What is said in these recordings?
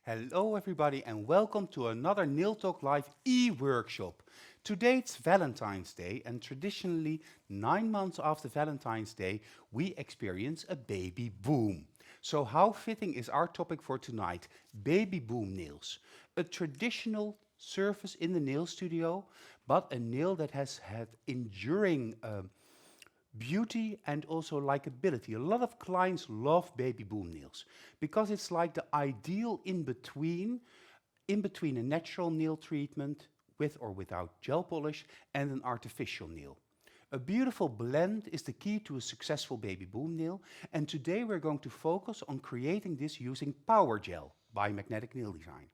Hello, everybody, and welcome to another Nail Talk Live e-workshop. Today it's Valentine's Day, and traditionally, 9 months after Valentine's Day, we experience a baby boom. So, how fitting is our topic for tonight? Baby boom nails. A traditional surface in the nail studio, but a nail that has had enduring beauty and also likability. A lot of clients love baby boom nails because it's like the ideal in between a natural nail treatment with or without gel polish and an artificial nail. A beautiful blend is the key to a successful baby boom nail, and today we're going to focus on creating this using PowerGel by Magnetic Nail Design.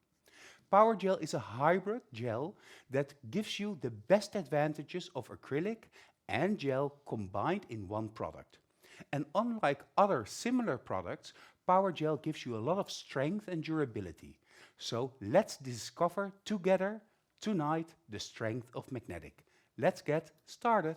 PowerGel is a hybrid gel that gives you the best advantages of acrylic and gel combined in one product. And unlike other similar products, PowerGel gives you a lot of strength and durability. So let's discover together tonight the strength of magnetic. Let's get started.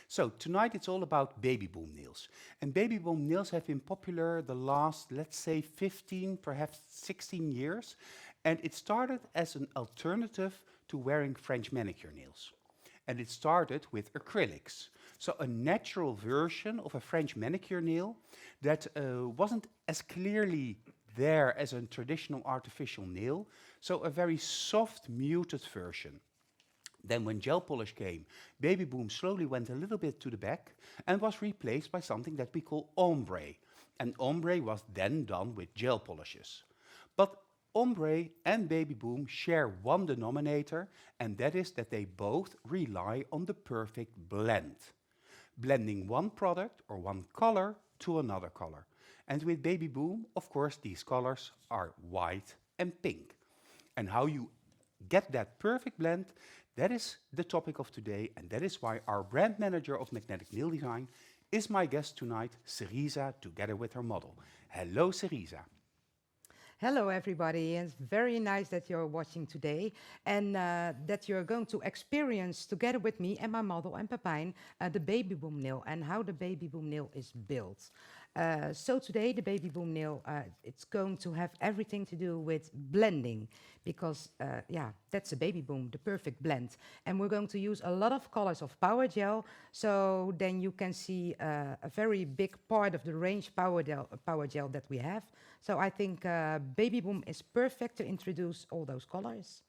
So tonight it's all about baby boom nails. And baby boom nails have been popular the last, let's say, 15, perhaps 16 years. And it started as an alternative to wearing French manicure nails. And it started with acrylics. So a natural version of a French manicure nail that wasn't as clearly there as a traditional artificial nail. So a very soft, muted version. Then when gel polish came, baby boom slowly went a little bit to the back and was replaced by something that we call ombre. And ombre was then done with gel polishes. But ombre and baby boom share one denominator, and that is that they both rely on the perfect blend. Blending one product or one color to another color. And with baby boom, of course, these colors are white and pink. And how you get that perfect blend, that is the topic of today, and that is why our brand manager of Magnetic Nail Design is my guest tonight, Cerisa, together with her model. Hello, Cerisa. Hello, everybody. It's very nice that you're watching today and that you're going to experience together with me and my model and Pepijn the baby boom nail and how the baby boom nail is built. So today the baby boom nail, it's going to have everything to do with blending because, yeah, that's a baby boom, the perfect blend. And we're going to use a lot of colors of power gel, so then you can see a very big part of the range power gel that we have. So I think baby boom is perfect to introduce all those colors.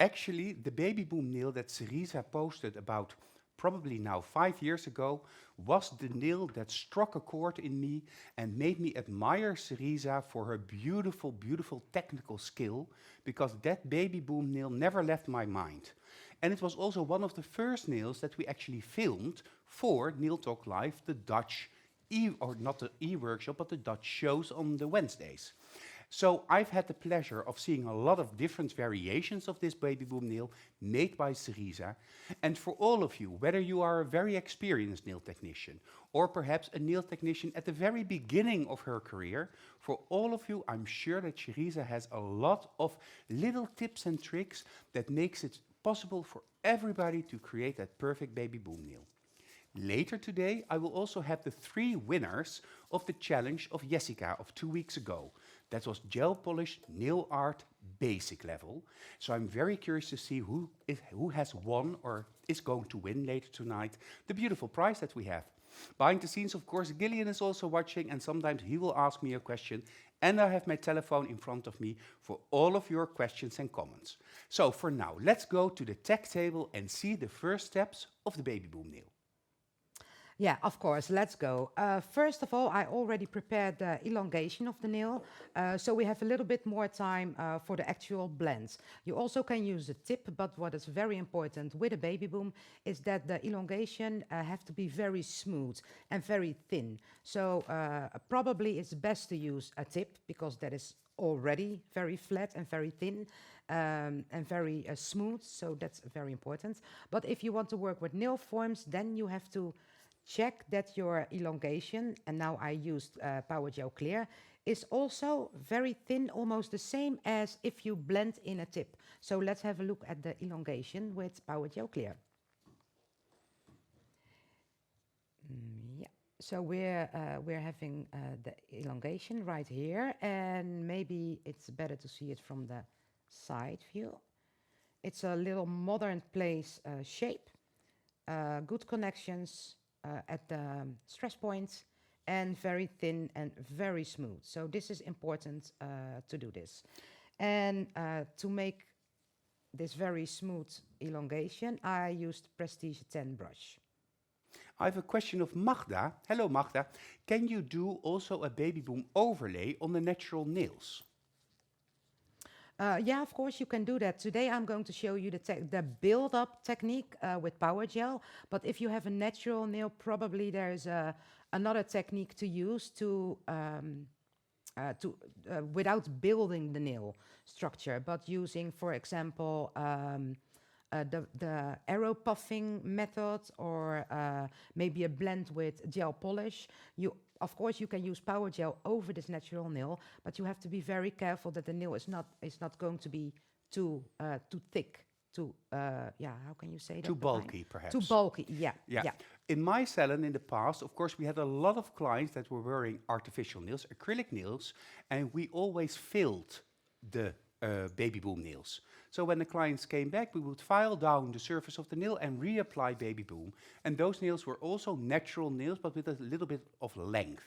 Actually, the baby boom nail that Cerisa posted about probably now 5 years ago was the nail that struck a chord in me and made me admire Cerisa for her beautiful, beautiful technical skill, because that baby boom nail never left my mind. And it was also one of the first nails that we actually filmed for Nail Talk Live, the Dutch or not the e-workshop, but the Dutch shows on the Wednesdays. So I've had the pleasure of seeing a lot of different variations of this baby boom nail made by Cerisa. And for all of you, whether you are a very experienced nail technician or perhaps a nail technician at the very beginning of her career, for all of you, I'm sure that Cerisa has a lot of little tips and tricks that makes it possible for everybody to create that perfect baby boom nail. Later today, I will also have the 3 winners of the challenge of Jessica of 2 weeks ago. That was gel polish nail art basic level. So I'm very curious to see who has won or is going to win later tonight the beautiful prize that we have. Behind the scenes, of course, Gillian is also watching, and sometimes he will ask me a question, and I have my telephone in front of me for all of your questions and comments. So for now, let's go to the tech table and see the first steps of the baby boom nail. Yeah, of course, let's go. First of all, I already prepared the elongation of the nail, so we have a little bit more time for the actual blends. You also can use a tip, but what is very important with a baby boom is that the elongation have to be very smooth and very thin. So probably it's best to use a tip because that is already very flat and very thin and very smooth, so that's very important. But if you want to work with nail forms, then you have to check that your elongation, and now I used PowerGel Clear, is also very thin, almost the same as if you blend in a tip. So let's have a look at the elongation with PowerGel Clear. Yeah. So we're having the elongation right here, and maybe it's better to see it from the side view. It's a little modern place shape, good connections at the stress points, and very thin and very smooth. So this is important to do this. And to make this very smooth elongation, I used Prestige 10 brush. I have a question of Magda. Hello, Magda. Can you do also a Babyboom overlay on the natural nails? Yeah, of course you can do that. Today I'm going to show you the build-up technique with PowerGel. But if you have a natural nail, probably there's another technique to use without building the nail structure, but using, for example, the arrow puffing method, or maybe a blend with gel polish. Of course, you can use PowerGel over this natural nail, but you have to be very careful that the nail is not going to be too thick, how can you say that? Too bulky, perhaps. Too bulky, yeah. In my salon in the past, of course, we had a lot of clients that were wearing artificial nails, acrylic nails, and we always filled the Babyboom nails. So when the clients came back, we would file down the surface of the nail and reapply Babyboom. And those nails were also natural nails, but with a little bit of length.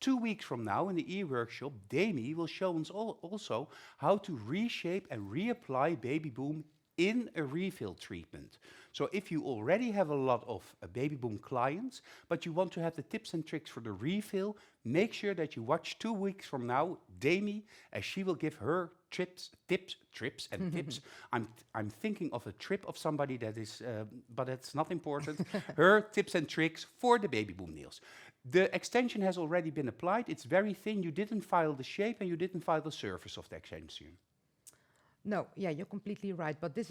2 weeks from now, in the e-workshop, Demi will show us also how to reshape and reapply Babyboom in a refill treatment. So if you already have a lot of Babyboom clients, but you want to have the tips and tricks for the refill, make sure that you watch 2 weeks from now, Demi, as she will give her tips. I'm thinking of a trip of somebody that is, but it's not important. Her tips and tricks for the Babyboom nails. The extension has already been applied. It's very thin. You didn't file the shape and you didn't file the surface of the extension. No, yeah, you're completely right. But this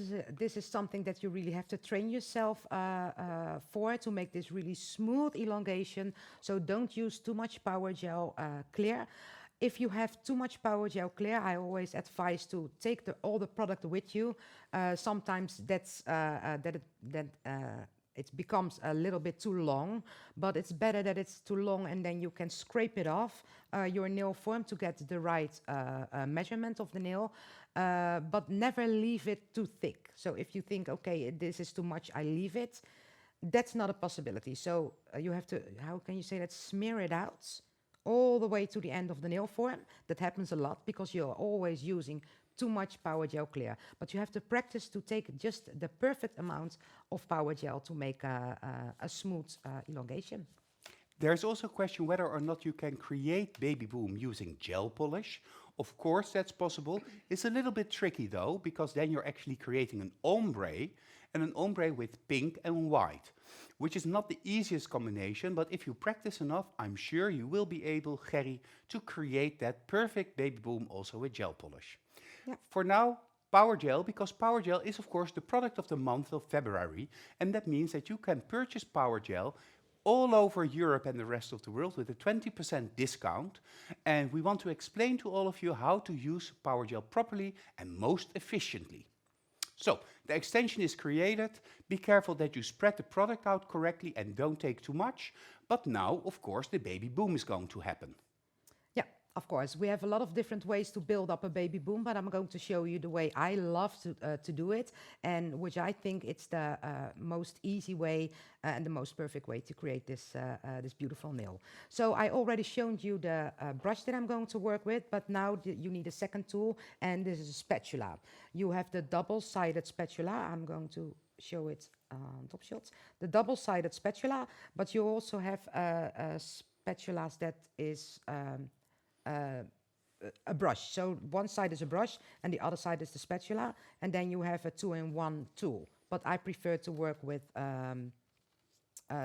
is something that you really have to train yourself for, to make this really smooth elongation. So don't use too much PowerGel Clear. If you have too much PowerGel Clear, I always advise to take all the product with you. Sometimes it becomes a little bit too long, but it's better that it's too long, and then you can scrape it off your nail form to get the right measurement of the nail. But never leave it too thick. So if you think, okay, this is too much, I leave it, that's not a possibility. So you have to, how can you say that, smear it out all the way to the end of the nail form. That happens a lot because you're always using too much PowerGel Clear. But you have to practice to take just the perfect amount of PowerGel to make a smooth elongation. There's also a question whether or not you can create Babyboom using gel polish. Of course, that's possible. It's a little bit tricky though, because then you're actually creating an ombre, and an ombre with pink and white, which is not the easiest combination, but if you practice enough, I'm sure you will be able, Gerry, to create that perfect Babyboom also with gel polish. Yeah. For now, PowerGel, because PowerGel is of course the product of the month of February, and that means that you can purchase PowerGel all over Europe and the rest of the world with a 20% discount. And we want to explain to all of you how to use PowerGel properly and most efficiently. So, the extension is created. Be careful that you spread the product out correctly and don't take too much. But now, of course, the Babyboom is going to happen. Yeah, of course. We have a lot of different ways to build up a Babyboom, but I'm going to show you the way I love to do it, and which I think it's the most easy way and the most perfect way to create this beautiful nail. So I already shown you the brush that I'm going to work with, but now you need a second tool, and this is a spatula. You have the double-sided spatula. I'm going to show it on top shots. The double-sided spatula, but you also have spatulas that is a brush. So one side is a brush and the other side is the spatula, and then you have a 2-in-1 tool. But I prefer to work with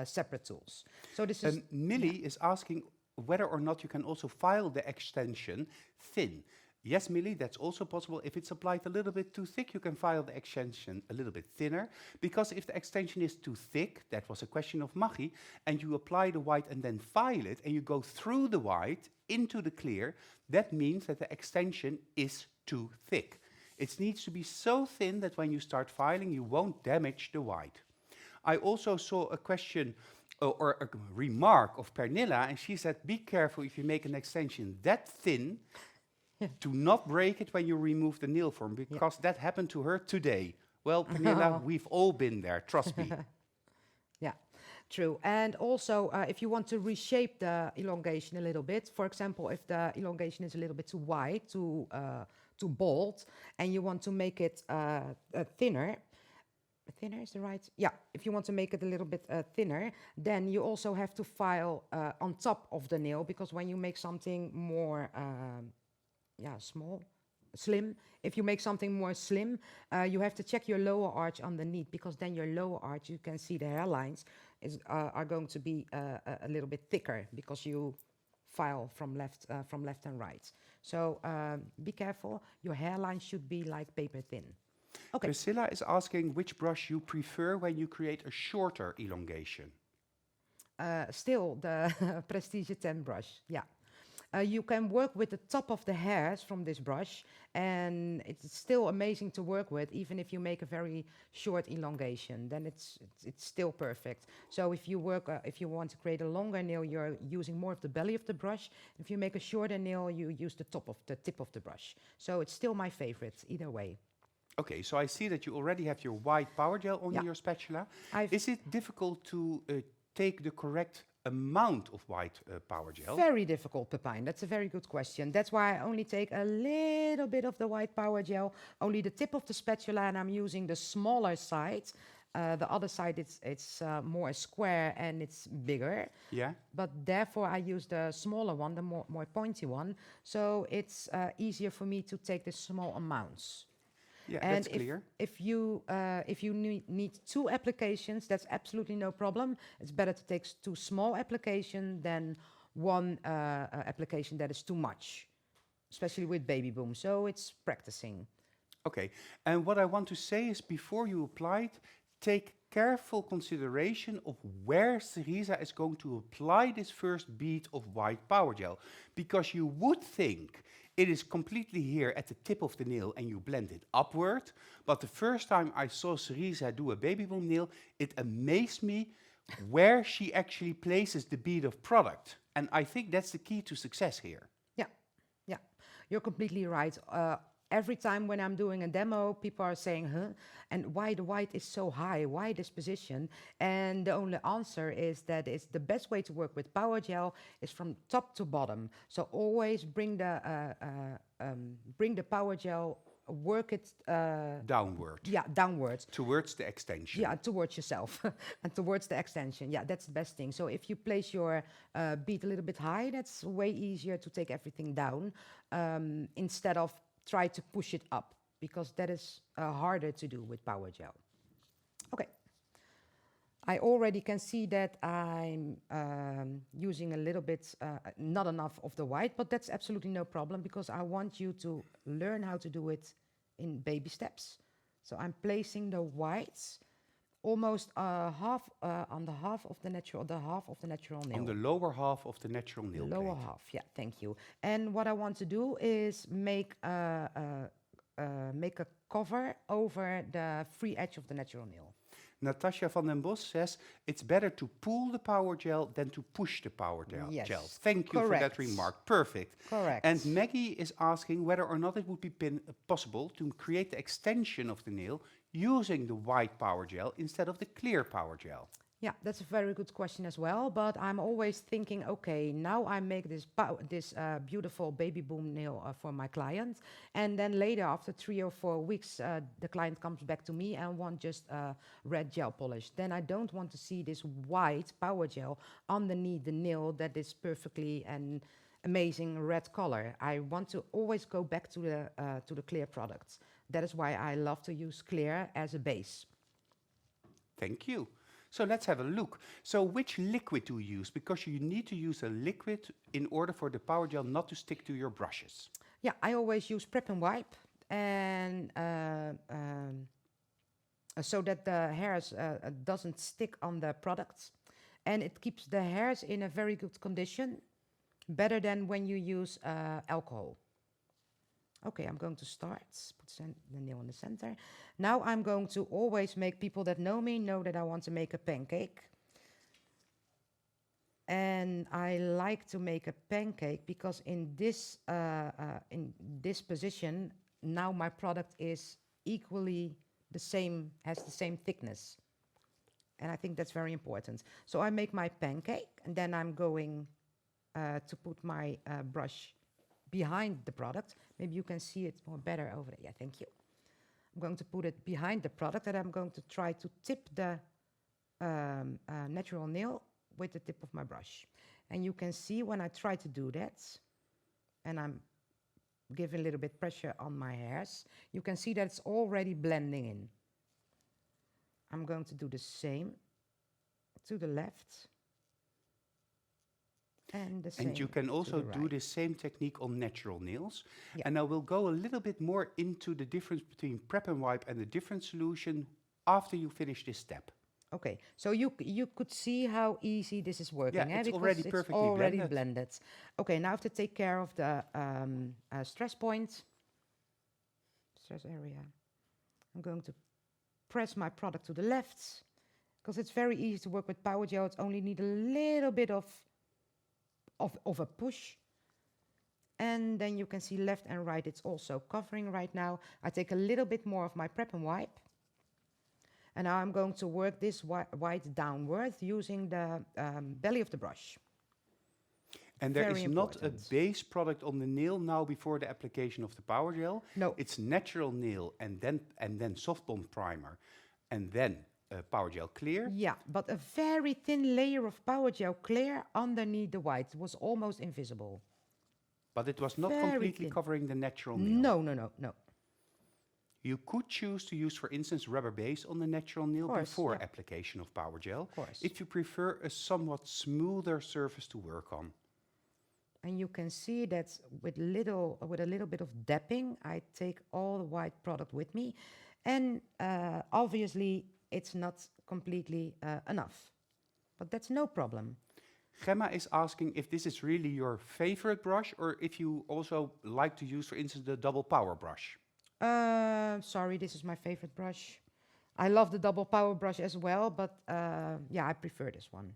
separate tools. So this is... Millie is asking whether or not you can also file the extension thin. Yes, Millie, that's also possible. If it's applied a little bit too thick, you can file the extension a little bit thinner. Because if the extension is too thick, that was a question of Maggie, and you apply the white and then file it, and you go through the white into the clear, that means that the extension is too thick. It needs to be so thin that when you start filing, you won't damage the white. I also saw a question or a remark of Pernilla, and she said, be careful if you make an extension that thin, do not break it when you remove the nail form, because that happened to her today. Well, Pernilla, we've all been there, trust me. Yeah, true. And also, if you want to reshape the elongation a little bit, for example, if the elongation is a little bit too wide, too bold, and you want to make it thinner, thinner is the right? Yeah, if you want to make it a little bit thinner, then you also have to file on top of the nail, because when you make something more slim. If you make something more slim, you have to check your lower arch underneath, because then your lower arch, you can see the hairlines are going to be a little bit thicker, because you file from left and right. So be careful. Your hairline should be like paper thin. Okay. Priscilla is asking which brush you prefer when you create a shorter elongation. Still the Prestige 10 brush, yeah. You can work with the top of the hairs from this brush, and it's still amazing to work with, even if you make a very short elongation. Then it's still perfect. So if you if you want to create a longer nail, you're using more of the belly of the brush. If you make a shorter nail, you use the tip of the brush. So it's still my favorite either way. Okay, so I see that you already have your white PowerGel on your spatula. Is it difficult to take the correct amount of white PowerGel? Very difficult, Pepijn. That's a very good question. That's why I only take a little bit of the white PowerGel, only the tip of the spatula, and I'm using the smaller side. The other side, it's more square and it's bigger. Yeah. But therefore, I use the smaller one, the more pointy one. So it's easier for me to take the small amounts. Yeah, and that's clear. If you need 2 applications, that's absolutely no problem. It's better to take 2 small applications than 1 application that is too much, especially with Babyboom. So it's practicing. Okay, and what I want to say is, before you apply it, take careful consideration of where Cerisa is going to apply this first bead of white PowerGel, because you would think it is completely here at the tip of the nail and you blend it upward. But the first time I saw Cerisa do a Babyboom nail, it amazed me where she actually places the bead of product. And I think that's the key to success here. Yeah, you're completely right. Every time when I'm doing a demo, people are saying, and why the white is so high? Why this position? And the only answer is that it's the best way to work with PowerGel is from top to bottom. So always bring the PowerGel, work it downward. Yeah, downwards. Towards the extension. Yeah, towards yourself and towards the extension. Yeah, that's the best thing. So if you place your bead a little bit high, that's way easier to take everything down instead of try to push it up, because that is harder to do with PowerGel. Okay. I already can see that I'm using a little bit, not enough of the white, but that's absolutely no problem, because I want you to learn how to do it in baby steps. So I'm placing the whites almost half on the half of the natural nail. On the lower half of the natural nail plate. Lower half, yeah, thank you. And what I want to do is make a cover over the free edge of the natural nail. Natasha van den Bos says it's better to pull the PowerGel than to push the PowerGel. Yes. Thank you for that remark. Perfect. Correct. And Maggie is asking whether or not it would be possible to create the extension of the nail using the white PowerGel instead of the clear PowerGel. Yeah, that's a very good question as well. But I'm always thinking, okay, now I make this beautiful Babyboom nail for my client, and then later, after 3 or 4 weeks, the client comes back to me and wants just red gel polish. Then I don't want to see this white PowerGel underneath the nail that is perfectly and amazing red color. I want to always go back to the clear products. That is why I love to use clear as a base. Thank you. So let's have a look. So which liquid do you use? Because you need to use a liquid in order for the PowerGel not to stick to your brushes. Yeah, I always use prep and wipe, and so that the hairs doesn't stick on the products, and it keeps the hairs in a very good condition, better than when you use alcohol. Okay, I'm going to start. Put the nail in the center. Now I'm going to always make, people that know me know that I want to make a pancake. And I like to make a pancake because in this position, now my product is equally the same, has the same thickness. And I think that's very important. So I make my pancake, and then I'm going to put my brush behind the product. Maybe you can see it more better over there. Yeah, thank you. I'm going to put it behind the product, and I'm going to try to tip the natural nail with the tip of my brush. And you can see when I try to do that, and I'm giving a little bit pressure on my hairs, you can see that it's already blending in. I'm going to do the same to the left. And you can also do the same technique on natural nails. Yeah. And I will go a little bit more into the difference between prep and wipe and the different solution after you finish this step. Okay, so you could see how easy this is working. Yeah, it's already perfectly blended. Okay, now I have to take care of the stress point, stress area. I'm going to press my product to the left, because it's very easy to work with PowerGel. It only needs a little bit of a push. And then you can see left and right, it's also covering right now. I take a little bit more of my prep and wipe. And now I'm going to work this white downwards using the belly of the brush. And there is not a base product on the nail now before the application of the PowerGel. No. It's natural nail and then soft bond primer and then PowerGel clear. Yeah, but a very thin layer of PowerGel clear underneath the white. It was almost invisible. But it was not completely covering the natural nail. No. You could choose to use, for instance, rubber base on the natural nail before application of PowerGel, if you prefer a somewhat smoother surface to work on. And you can see that with a little bit of dapping, I take all the white product with me. And obviously, it's not completely enough. But that's no problem. Gemma is asking if this is really your favorite brush, or if you also like to use, for instance, the double power brush. Sorry, this is my favorite brush. I love the double power brush as well, but yeah, I prefer this one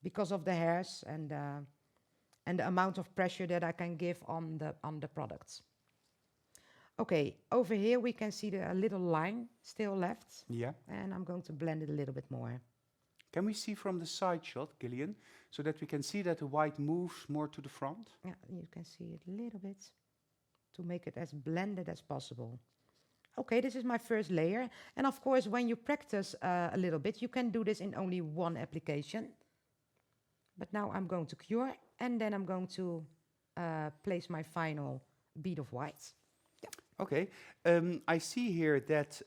because of the hairs and the amount of pressure that I can give on the products. Okay, over here we can see a little line still left. Yeah. And I'm going to blend it a little bit more. Can we see from the side shot, Gillian, so that we can see that the white moves more to the front? Yeah, you can see it a little bit, to make it as blended as possible. Okay, this is my first layer. And of course, when you practice a little bit, you can do this in only one application. But now I'm going to cure, and then I'm going to place my final bead of white. Yeah. Okay, I see here that,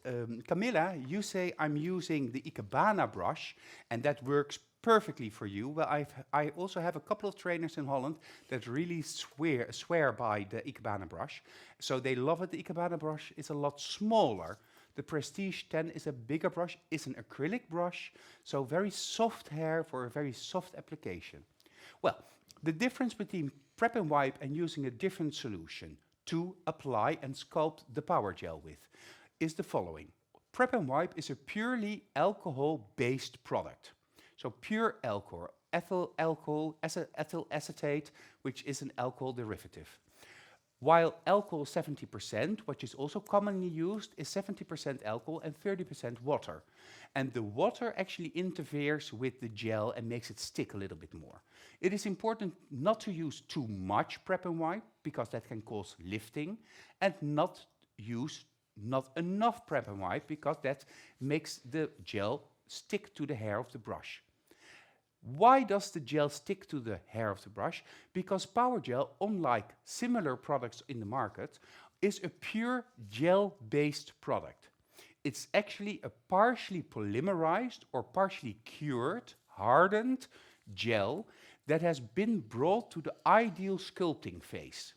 Camilla, you say I'm using the Ikebana brush, and that works perfectly for you. Well, I also have a couple of trainers in Holland that really swear by the Ikebana brush. So they love it. The Ikebana brush is a lot smaller. The Prestige 10 is a bigger brush, it's an acrylic brush, so very soft hair for a very soft application. Well, the difference between prep and wipe and using a different solution to apply and sculpt the PowerGel with is the following. Prep and wipe is a purely alcohol-based product. So pure alcohol, ethyl acetate, which is an alcohol derivative. While alcohol 70%, which is also commonly used, is 70% alcohol and 30% water. And the water actually interferes with the gel and makes it stick a little bit more. It is important not to use too much prep and wipe, because that can cause lifting, and not use not enough prep and wipe, because that makes the gel stick to the hair of the brush. Why does the gel stick to the hair of the brush? Because PowerGel, unlike similar products in the market, is a pure gel-based product. It's actually a partially polymerized or partially cured, hardened gel that has been brought to the ideal sculpting phase.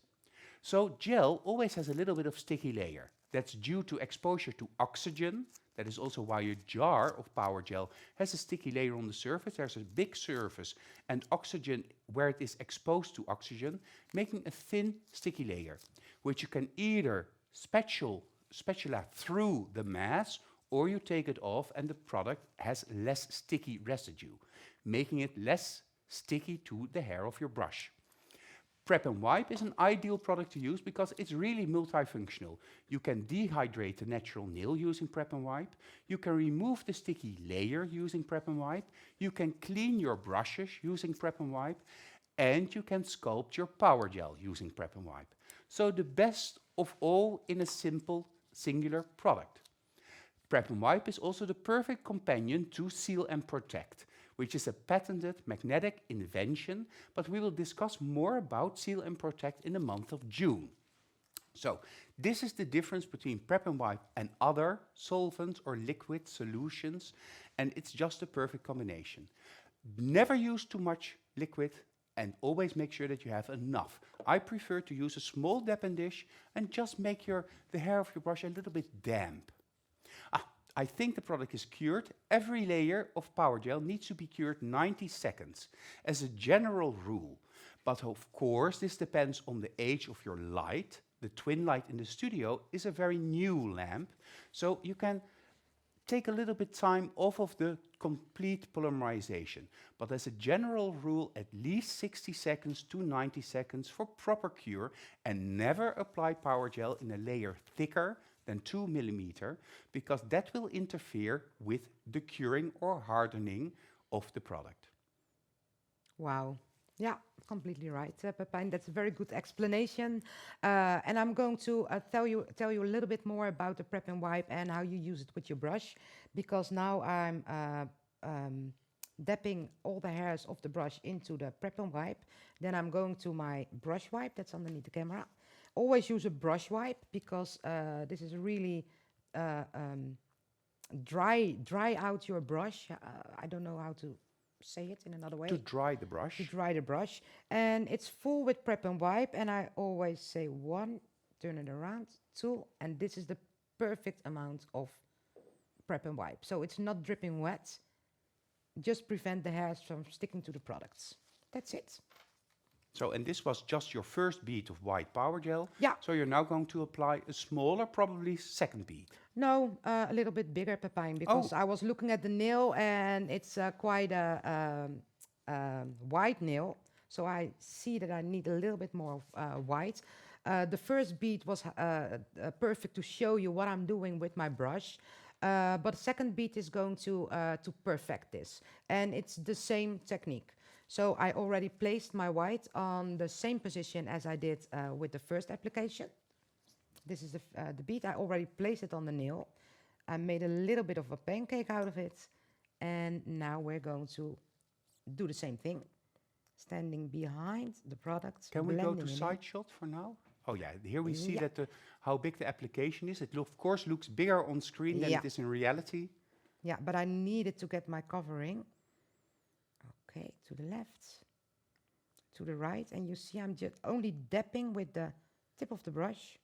So gel always has a little bit of sticky layer. That's due to exposure to oxygen. That is also why a jar of PowerGel has a sticky layer on the surface. There's a big surface and oxygen where it is exposed to oxygen, making a thin sticky layer, which you can either spatula through the mass, or you take it off and the product has less sticky residue, making it less sticky to the hair of your brush. Prep and wipe is an ideal product to use because it's really multifunctional. You can dehydrate the natural nail using prep and wipe. You can remove the sticky layer using prep and wipe. You can clean your brushes using prep and wipe. And you can sculpt your power gel using prep and wipe. So the best of all in a simple, singular product. Prep and wipe is also the perfect companion to seal and protect, which is a patented magnetic invention, but we will discuss more about seal and protect in the month of June. So, this is the difference between prep and wipe and other solvents or liquid solutions, and it's just a perfect combination. Never use too much liquid and always make sure that you have enough. I prefer to use a small dappen dish and just make the hair of your brush a little bit damp. I think the product is cured. Every layer of PowerGel needs to be cured 90 seconds as a general rule. But of course, this depends on the age of your light. The twin light in the studio is a very new lamp, so you can take a little bit time off of the complete polymerization. But as a general rule, at least 60 seconds to 90 seconds for proper cure, and never apply PowerGel in a layer thicker than 2 millimeter, because that will interfere with the curing or hardening of the product. Wow. Yeah, completely right, Pepijn. That's a very good explanation. And I'm going to tell you a little bit more about the prep and wipe and how you use it with your brush, because now I'm dapping all the hairs of the brush into the prep and wipe. Then I'm going to my brush wipe that's underneath the camera. Always use a brush wipe because this is really dry out your brush. I don't know how to say it in another way. To dry the brush. To dry the brush. And it's full with prep and wipe. And I always say 1, turn it around, 2, and this is the perfect amount of prep and wipe. So it's not dripping wet. Just prevent the hairs from sticking to the products. That's it. So, and this was just your first bead of white PowerGel. Yeah. So you're now going to apply a smaller, probably second bead. No, a little bit bigger, Pepijn, because I was looking at the nail and it's quite a white nail. So I see that I need a little bit more white. The first bead was perfect to show you what I'm doing with my brush. But the second bead is going to perfect this. And it's the same technique. So I already placed my white on the same position as I did with the first application. This is the bead. I already placed it on the nail. I made a little bit of a pancake out of it. And now we're going to do the same thing. Standing behind the product. Can we go to side shot for now? Oh yeah, here we see that how big the application is. It of course looks bigger on screen than it is in reality. Yeah, but I needed to get my covering. Okay, to the left, to the right, and you see I'm just only dapping with the tip of the brush.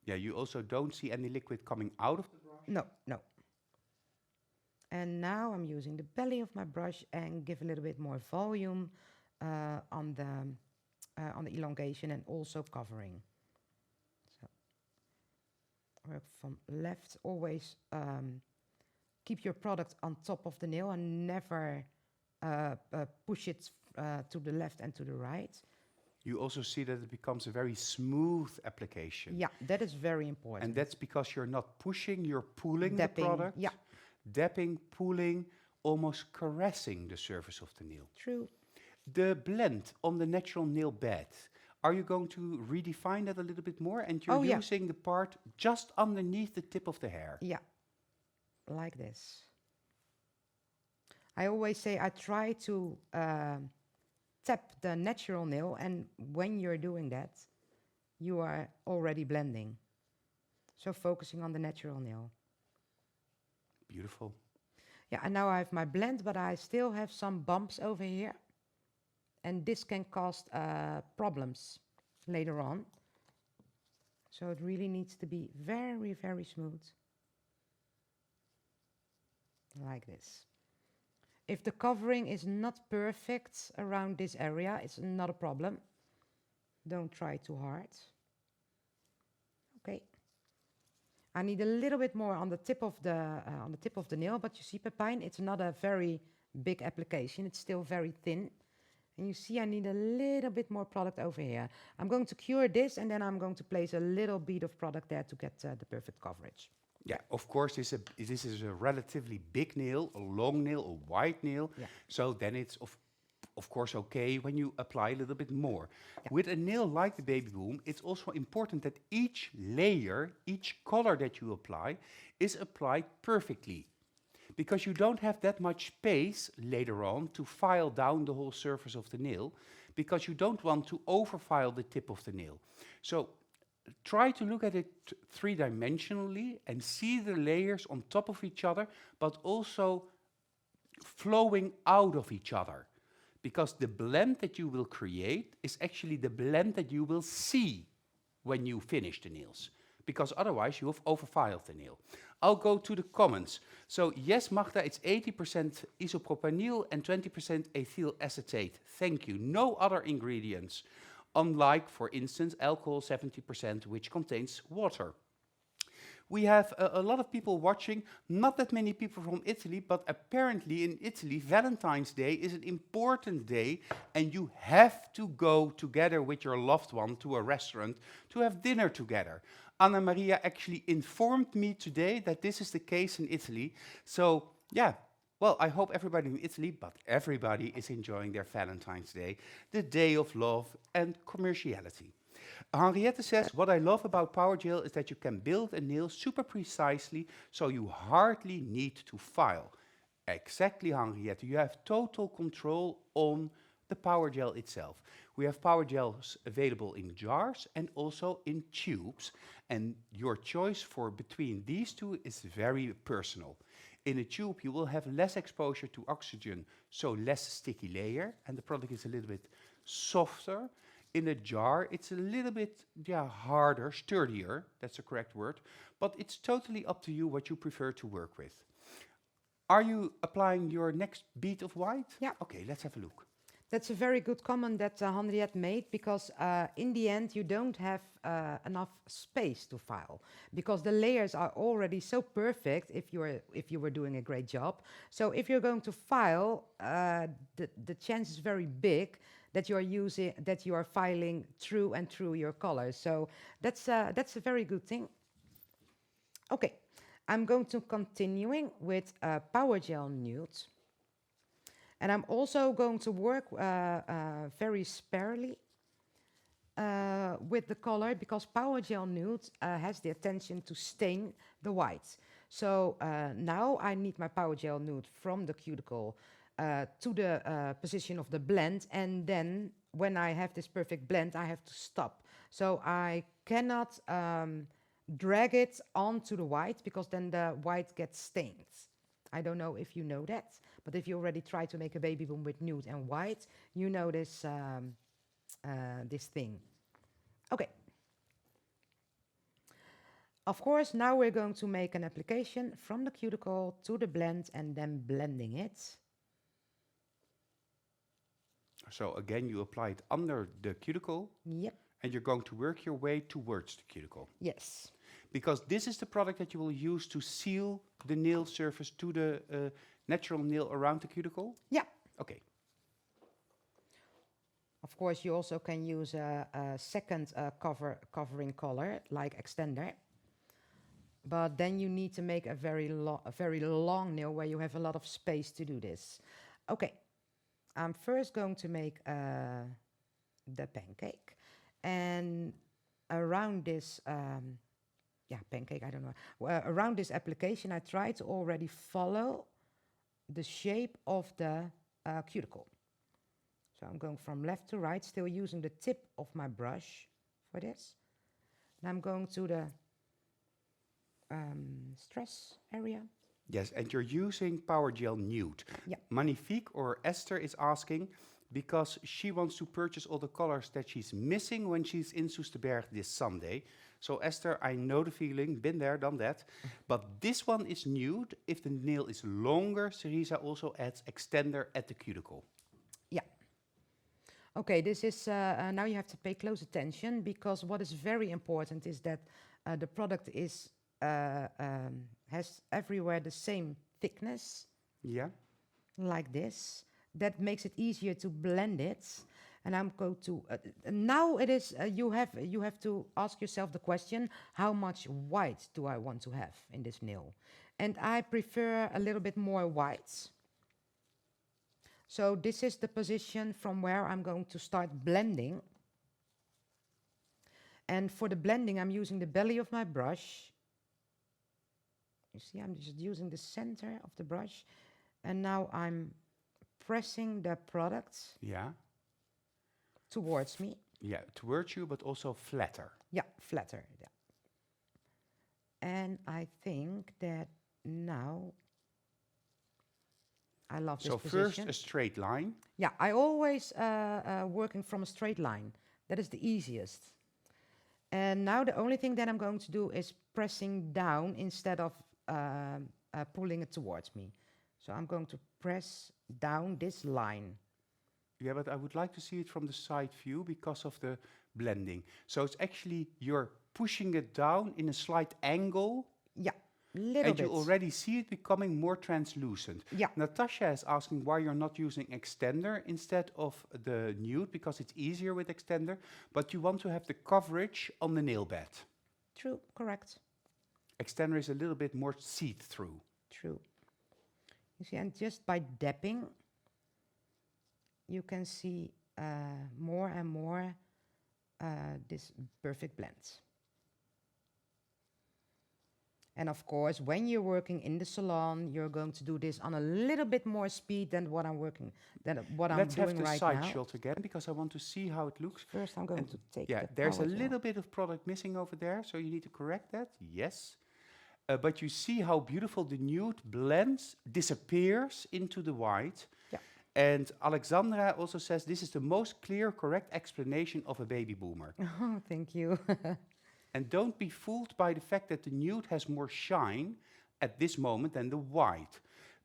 Yeah, you also don't see any liquid coming out of the brush? No, no. And now I'm using the belly of my brush and give a little bit more volume on the elongation and also covering. So work from left. Always keep your product on top of the nail and never push it to the left and to the right. You also see that it becomes a very smooth application. Yeah, that is very important. And that's because you're not pushing, you're pulling the Dapping, product. yeah. Dapping, pulling, almost caressing the surface of the nail. True. The blend on the natural nail bed, are you going to redefine that a little bit more? And you're using the part just underneath the tip of the hair. Yeah, like this. I always say I try to tap the natural nail, and when you're doing that, you are already blending. So focusing on the natural nail. Beautiful. Yeah, and now I have my blend, but I still have some bumps over here. And this can cause problems later on. So it really needs to be very, very smooth. Like this. If the covering is not perfect around this area, it's not a problem. Don't try too hard. Okay. I need a little bit more on the tip of the nail, but you see, Pepijn, it's not a very big application. It's still very thin. And you see, I need a little bit more product over here. I'm going to cure this, and then I'm going to place a little bit of product there to get the perfect coverage. Yeah, of course, this is a relatively big nail, a long nail, a wide nail. Yeah. So then it's of course okay when you apply a little bit more. Yeah. With a nail like the Babyboom, it's also important that each layer, each color that you apply, is applied perfectly. Because you don't have that much space later on to file down the whole surface of the nail, because you don't want to overfile the tip of the nail. So try to look at it three-dimensionally and see the layers on top of each other, but also flowing out of each other. Because the blend that you will create is actually the blend that you will see when you finish the nails. Because otherwise you have overfiled the nail. I'll go to the comments. So yes, Magda, it's 80% isopropanol and 20% ethyl acetate. Thank you. No other ingredients. Unlike, for instance, alcohol 70%, which contains water. We have a lot of people watching, not that many people from Italy, but apparently in Italy, Valentine's Day is an important day, and you have to go together with your loved one to a restaurant to have dinner together. Anna Maria actually informed me today that this is the case in Italy. So, yeah, well, I hope everybody in Italy, but everybody is enjoying their Valentine's Day, the day of love and commerciality. Henriette says, what I love about PowerGel is that you can build a nail super precisely, so you hardly need to file. Exactly, Henriette. You have total control on the PowerGel itself. We have PowerGels available in jars and also in tubes. And your choice for between these two is very personal. In a tube, you will have less exposure to oxygen, so less sticky layer, and the product is a little bit softer. In a jar, it's a little bit harder, sturdier, that's the correct word, but it's totally up to you what you prefer to work with. Are you applying your next bead of white? Yeah. Okay, let's have a look. That's a very good comment that Henriette made, because in the end you don't have enough space to file, because the layers are already so perfect if you were doing a great job. So if you're going to file, the chance is very big that you are filing through and through your colors. So that's a very good thing. Okay, I'm going to continuing with PowerGel Nude. And I'm also going to work very sparingly with the color, because PowerGel Nude has the attention to stain the white. So now I need my PowerGel Nude from the cuticle to the position of the blend, and then when I have this perfect blend, I have to stop. So I cannot drag it onto the white, because then the white gets stained. I don't know if you know that, but if you already try to make a Babyboom with nude and white, you know this, this thing. Okay. Of course, now we're going to make an application from the cuticle to the blend and then blending it. So again, you apply it under the cuticle. Yep. And you're going to work your way towards the cuticle. Yes. Because this is the product that you will use to seal the nail surface to the natural nail around the cuticle? Yeah. Okay. Of course, you also can use a second covering color, like extender. But then you need to make a very long nail where you have a lot of space to do this. Okay. I'm first going to make the pancake. And around this, pancake, I don't know. Around this application, I try to already follow the shape of the cuticle. So I'm going from left to right, still using the tip of my brush for this. And I'm going to the stress area. Yes, and you're using PowerGel Nude. Yeah. Magnifique or Esther is asking, because she wants to purchase all the colors that she's missing when she's in Soesterberg this Sunday. So Esther, I know the feeling, been there, done that. But this one is nude. If the nail is longer, Cerisa also adds extender at the cuticle. Yeah. Okay, this is, now you have to pay close attention, because what is very important is that the product is, has everywhere the same thickness, Yeah. like this. That makes it easier to blend it. And I'm going to, now it is, you have to ask yourself the question, how much white do I want to have in this nail? And I prefer a little bit more white. So this is the position from where I'm going to start blending. And for the blending, I'm using the belly of my brush. You see, I'm just using the center of the brush. And now I'm pressing the product Yeah. towards me. Yeah, towards you, but also flatter. Yeah, flatter. Yeah. And I think that now I love this So position. first a straight line. Yeah, I always working from a straight line. That is the easiest. And now the only thing that I'm going to do is pressing down instead of pulling it towards me. So I'm going to press down this line. Yeah, but I would like to see it from the side view because of the blending. So it's actually you're pushing it down in a slight angle. Yeah, little and bit. you already see it becoming more translucent. Yeah. Natasha is asking why you're not using extender instead of the nude, because it's easier with extender, but you want to have the coverage on the nail bed. True, correct. Extender is a little bit more see-through. True. You see, and just by dapping, you can see more and more this perfect blend. And of course, when you're working in the salon, you're going to do this on a little bit more speed than what I'm working, than what I'm Let's have doing the right side now. shot again, because I want to see how it looks. First, I'm going to take Yeah, the there's a PowerGel. little bit of product missing over there, so you need to correct that. Yes. But you see how beautiful the nude blends, disappears into the white. Yeah. And Alexandra also says this is the most clear, correct explanation of a baby boomer. Oh, thank you. And don't be fooled by the fact that the nude has more shine at this moment than the white.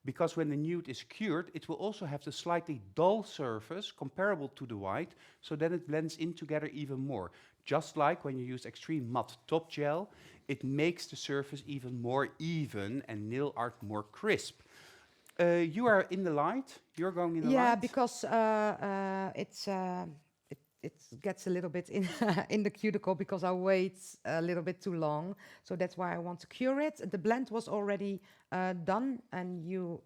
Because when the nude is cured, it will also have the slightly dull surface comparable to the white, so then it blends in together even more. Just like when you use extreme matte top gel, it makes the surface even more even and nail art more crisp. You are in the light. You're going in the light. Yeah, because it gets a little bit in in the cuticle because I wait a little bit too long. So that's why I want to cure it. The blend was already done, and you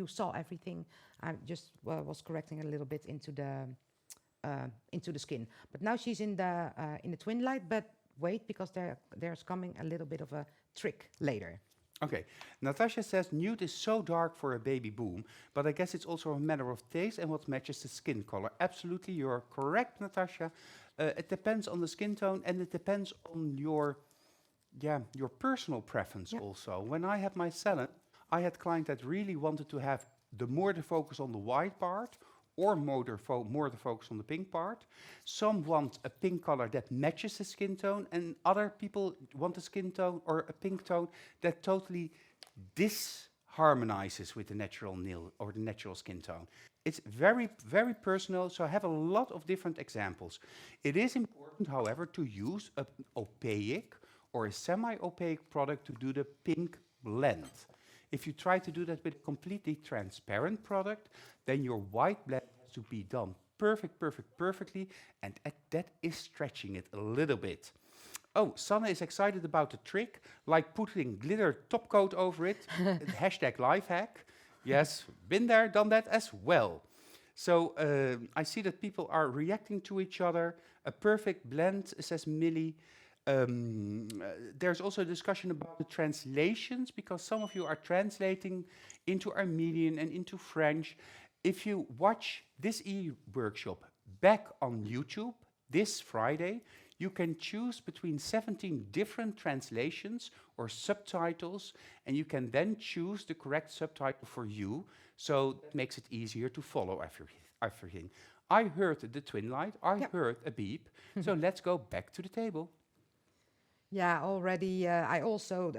saw everything. I just was correcting a little bit into the skin. But now she's in the twin light. But wait, because there's coming a little bit of a trick later. Okay, Natasha says nude is so dark for a baby boom, but I guess it's also a matter of taste and what matches the skin color. Absolutely, you're correct, Natasha. It depends on the skin tone, and it depends on your personal preference also. When I had my salon, I had clients that really wanted to have more the focus on the white part, or more the focus on the pink part. Some want a pink color that matches the skin tone, and other people want a skin tone or a pink tone that totally disharmonizes with the natural nail or the natural skin tone. It's very, very personal, so I have a lot of different examples. It is important, however, to use an opaque or a semi-opaque product to do the pink blend. If you try to do that with a completely transparent product, then your white blend has to be done perfectly, and that is stretching it a little bit. Oh, Sanne is excited about the trick, like putting glitter top coat over it. Hashtag lifehack. Yes, been there, done that as well. So I see that people are reacting to each other. A perfect blend, says Millie. There's also a discussion about the translations, because some of you are translating into Armenian and into French. If you watch this e-workshop back on YouTube this Friday, you can choose between 17 different translations or subtitles, and you can then choose the correct subtitle for you, so that makes it easier to follow everything. I heard the twin light, I heard a beep, so let's go back to the table. Yeah, already. I also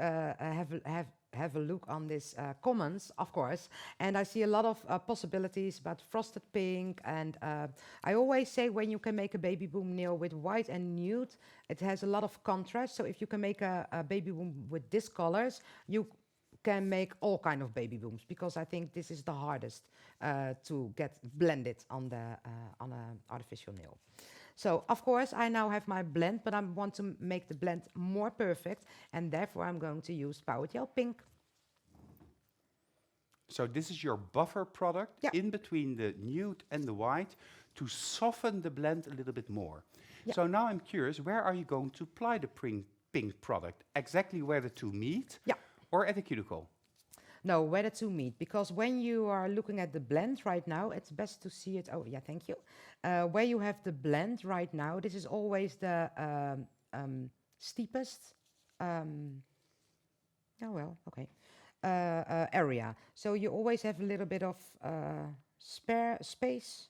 have a look on this comments, of course, and I see a lot of possibilities about frosted pink. And I always say when you can make a baby boom nail with white and nude, it has a lot of contrast. So if you can make a baby boom with these colors, you can make all kind of baby booms, because I think this is the hardest to get blended on an artificial nail. So, of course, I now have my blend, but I want to make the blend more perfect, and therefore I'm going to use PowerGel Pink. So this is your buffer product in between the nude and the white to soften the blend a little bit more. So now I'm curious, where are you going to apply the pink product? Exactly where the two meet? Or at the cuticle? No, where the two meet, because when you are looking at the blend right now, it's best to see it. Oh, yeah, thank you. Where you have the blend right now, this is always the steepest. Area. So you always have a little bit of spare space.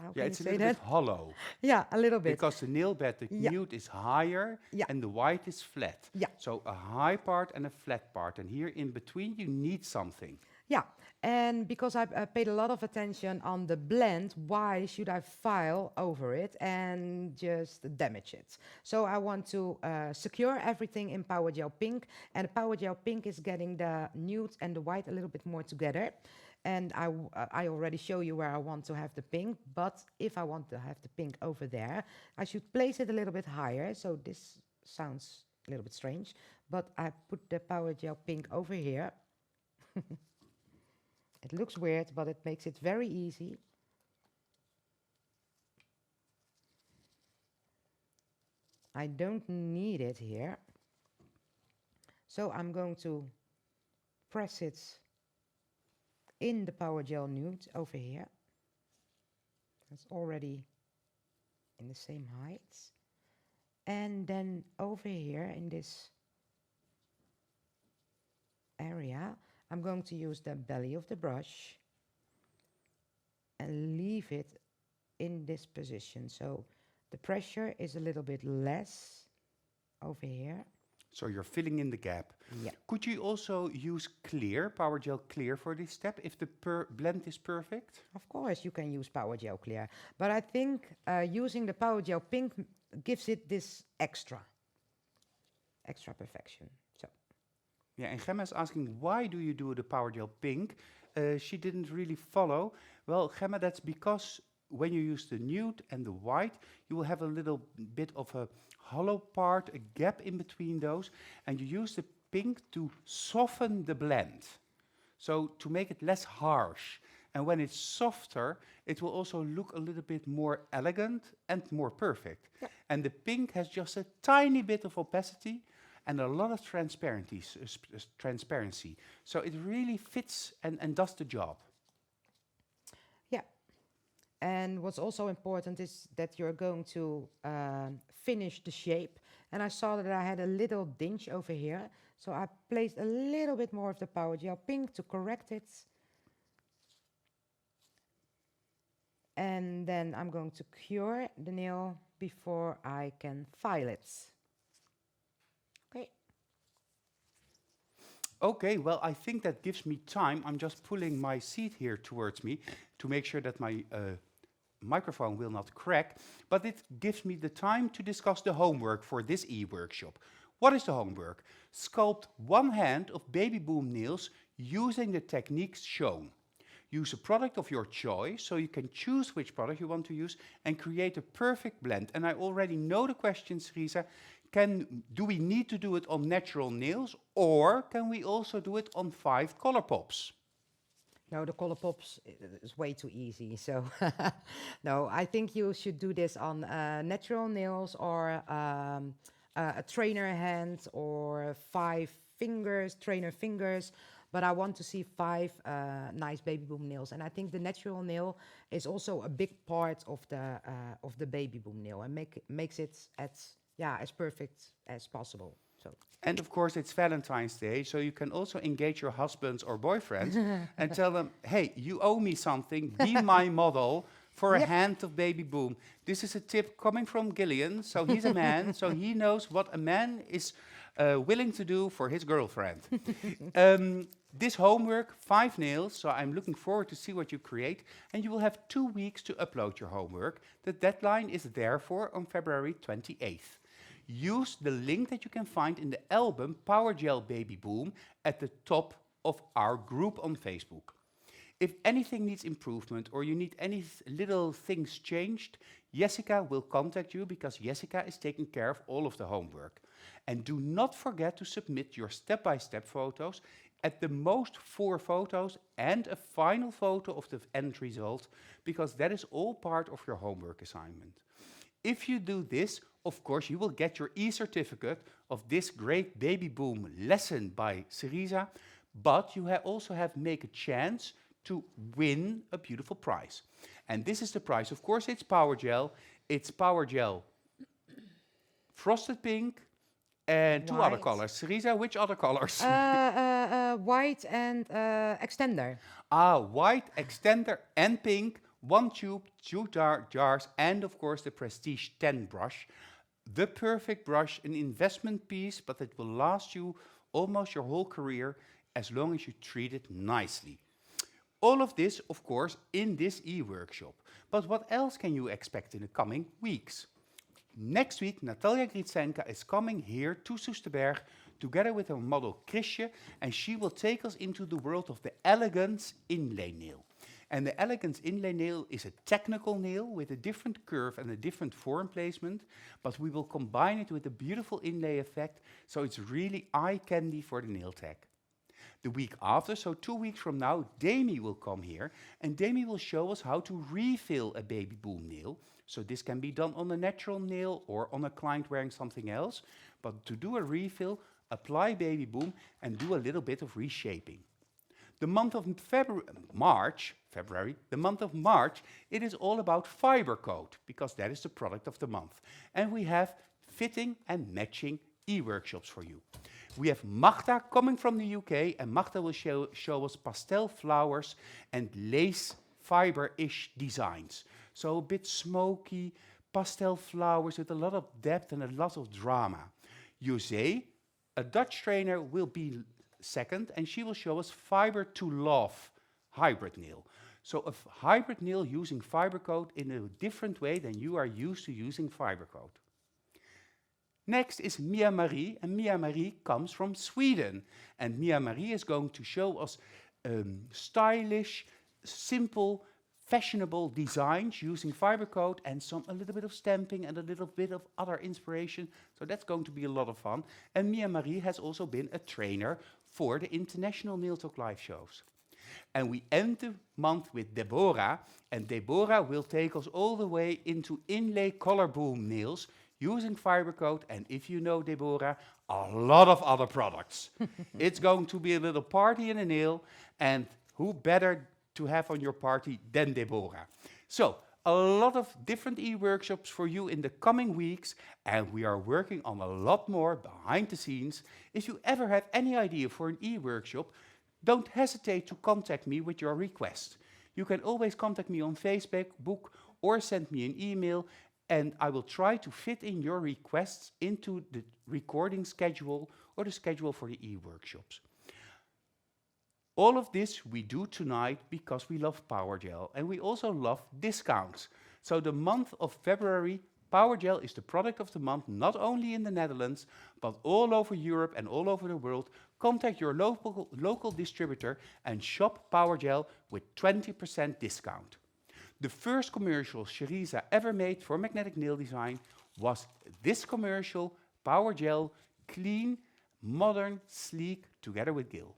How can It's you a say little that? bit hollow. Yeah, a little bit. Because the nail bed, the nude is higher and the white is flat. So a high part and a flat part. And here in between you need something. Yeah, and because I paid a lot of attention on the blend, why should I file over it and just damage it? So I want to secure everything in PowerGel Pink, and PowerGel Pink is getting the nude and the white a little bit more together. And I already show you where I want to have the pink, but if I want to have the pink over there, I should place it a little bit higher. So this sounds a little bit strange, but I put the PowerGel Pink over here. It looks weird, but it makes it very easy. I don't need it here. So I'm going to press it in the PowerGel nude over here. That's already in the same height. And then over here in this area, I'm going to use the belly of the brush and leave it in this position. So the pressure is a little bit less over here. So you're filling in the gap. Could you also use clear, PowerGel Clear for this step if the blend is perfect? Of course you can use PowerGel Clear, but I think using the PowerGel Pink gives it this extra perfection. So. Yeah, and Gemma is asking, why do you do the PowerGel Pink? She didn't really follow. Well, Gemma, that's because when you use the nude and the white, you will have a little bit of a hollow part, a gap in between those, and you use the pink to soften the blend. So to make it less harsh. And when it's softer, it will also look a little bit more elegant and more perfect. And the pink has just a tiny bit of opacity and a lot of transparency. So it really fits and does the job. Yeah. And what's also important is that you're going to finish the shape. And I saw that I had a little dinge over here. So I placed a little bit more of the PowerGel Pink to correct it. And then I'm going to cure the nail before I can file it. Okay. Okay, well, I think that gives me time. I'm just pulling my seat here towards me to make sure that my microphone will not crack. But it gives me the time to discuss the homework for this e-workshop. What is the homework? Sculpt one hand of Babyboom nails using the techniques shown. Use a product of your choice, so you can choose which product you want to use and create a perfect blend. And I already know the question, Cerisa. Do we need to do it on natural nails, or can we also do it on 5 color pops? No, the color pops is way too easy. So no, I think you should do this on natural nails or a trainer hand or 5 fingers, trainer fingers. But I want to see 5 nice Babyboom nails, and I think the natural nail is also a big part of the Babyboom nail, and makes it as perfect as possible. So. And of course, it's Valentine's Day, so you can also engage your husbands or boyfriends and tell them, hey, you owe me something, be my model, for a Yep. hand of Babyboom. This is a tip coming from Gillian, so he's a man, so he knows what a man is willing to do for his girlfriend. This homework, 5 nails, so I'm looking forward to see what you create, and you will have 2 weeks to upload your homework. The deadline is therefore on February 28th. Use the link that you can find in the album PowerGel Babyboom at the top of our group on Facebook. If anything needs improvement or you need any little things changed, Jessica will contact you because Jessica is taking care of all of the homework. And do not forget to submit your step-by-step photos, at the most 4 photos and a final photo of the end result, because that is all part of your homework assignment. If you do this, of course, you will get your e-certificate of this great Babyboom lesson by Cerisa, but you also make a chance to win a beautiful prize. And this is the prize. Of course, it's PowerGel. It's PowerGel Frosted Pink and 2 other White. colors. Cerisa, which other colors? White and extender. White, extender and pink, 1 tube, 2 jars, and of course the Prestige 10 brush. The perfect brush, an investment piece, but it will last you almost your whole career as long as you treat it nicely. All of this, of course, in this e-workshop. But what else can you expect in the coming weeks? Next week, Natalia Gritsenka is coming here to Soesterberg together with her model Chrisje, and she will take us into the world of the Elegance inlay nail. And the Elegance inlay nail is a technical nail with a different curve and a different form placement, but we will combine it with a beautiful inlay effect, so it's really eye candy for the nail tech. The week after, so 2 weeks from now, Demi will come here, and Demi will show us how to refill a Babyboom nail. So this can be done on a natural nail or on a client wearing something else. But to do a refill, apply Babyboom and do a little bit of reshaping. The month of February, the month of March, it is all about fiber coat, because that is the product of the month. And we have fitting and matching e-workshops for you. We have Magda coming from the UK, and Magda will show us pastel flowers and lace fiber-ish designs. So a bit smoky, pastel flowers with a lot of depth and a lot of drama. José, a Dutch trainer, will be second, and she will show us fiber to love hybrid nail. So a hybrid nail using fiber coat in a different way than you are used to using fiber coat. Next is Mia Marie, and Mia Marie comes from Sweden. And Mia Marie is going to show us stylish, simple, fashionable designs using fiber coat and a little bit of stamping and a little bit of other inspiration. So that's going to be a lot of fun. And Mia Marie has also been a trainer for the international Nail Talk live shows. And we end the month with Deborah, and Deborah will take us all the way into inlay color boom nails using fiber coat, and if you know Deborah, a lot of other products. It's going to be a little party in a nail, and who better to have on your party than Deborah? So, a lot of different e-workshops for you in the coming weeks, and we are working on a lot more behind the scenes. If you ever have any idea for an e-workshop, don't hesitate to contact me with your request. You can always contact me on Facebook or send me an email, and I will try to fit in your requests into the recording schedule or the schedule for the e-workshops. All of this we do tonight because we love PowerGel, and we also love discounts. So the month of February, PowerGel is the product of the month, not only in the Netherlands, but all over Europe and all over the world. Contact your local distributor and shop PowerGel with 20% discount. The first commercial Cerisa ever made for magnetic nail design was this commercial, PowerGel, clean, modern, sleek, together with Gil.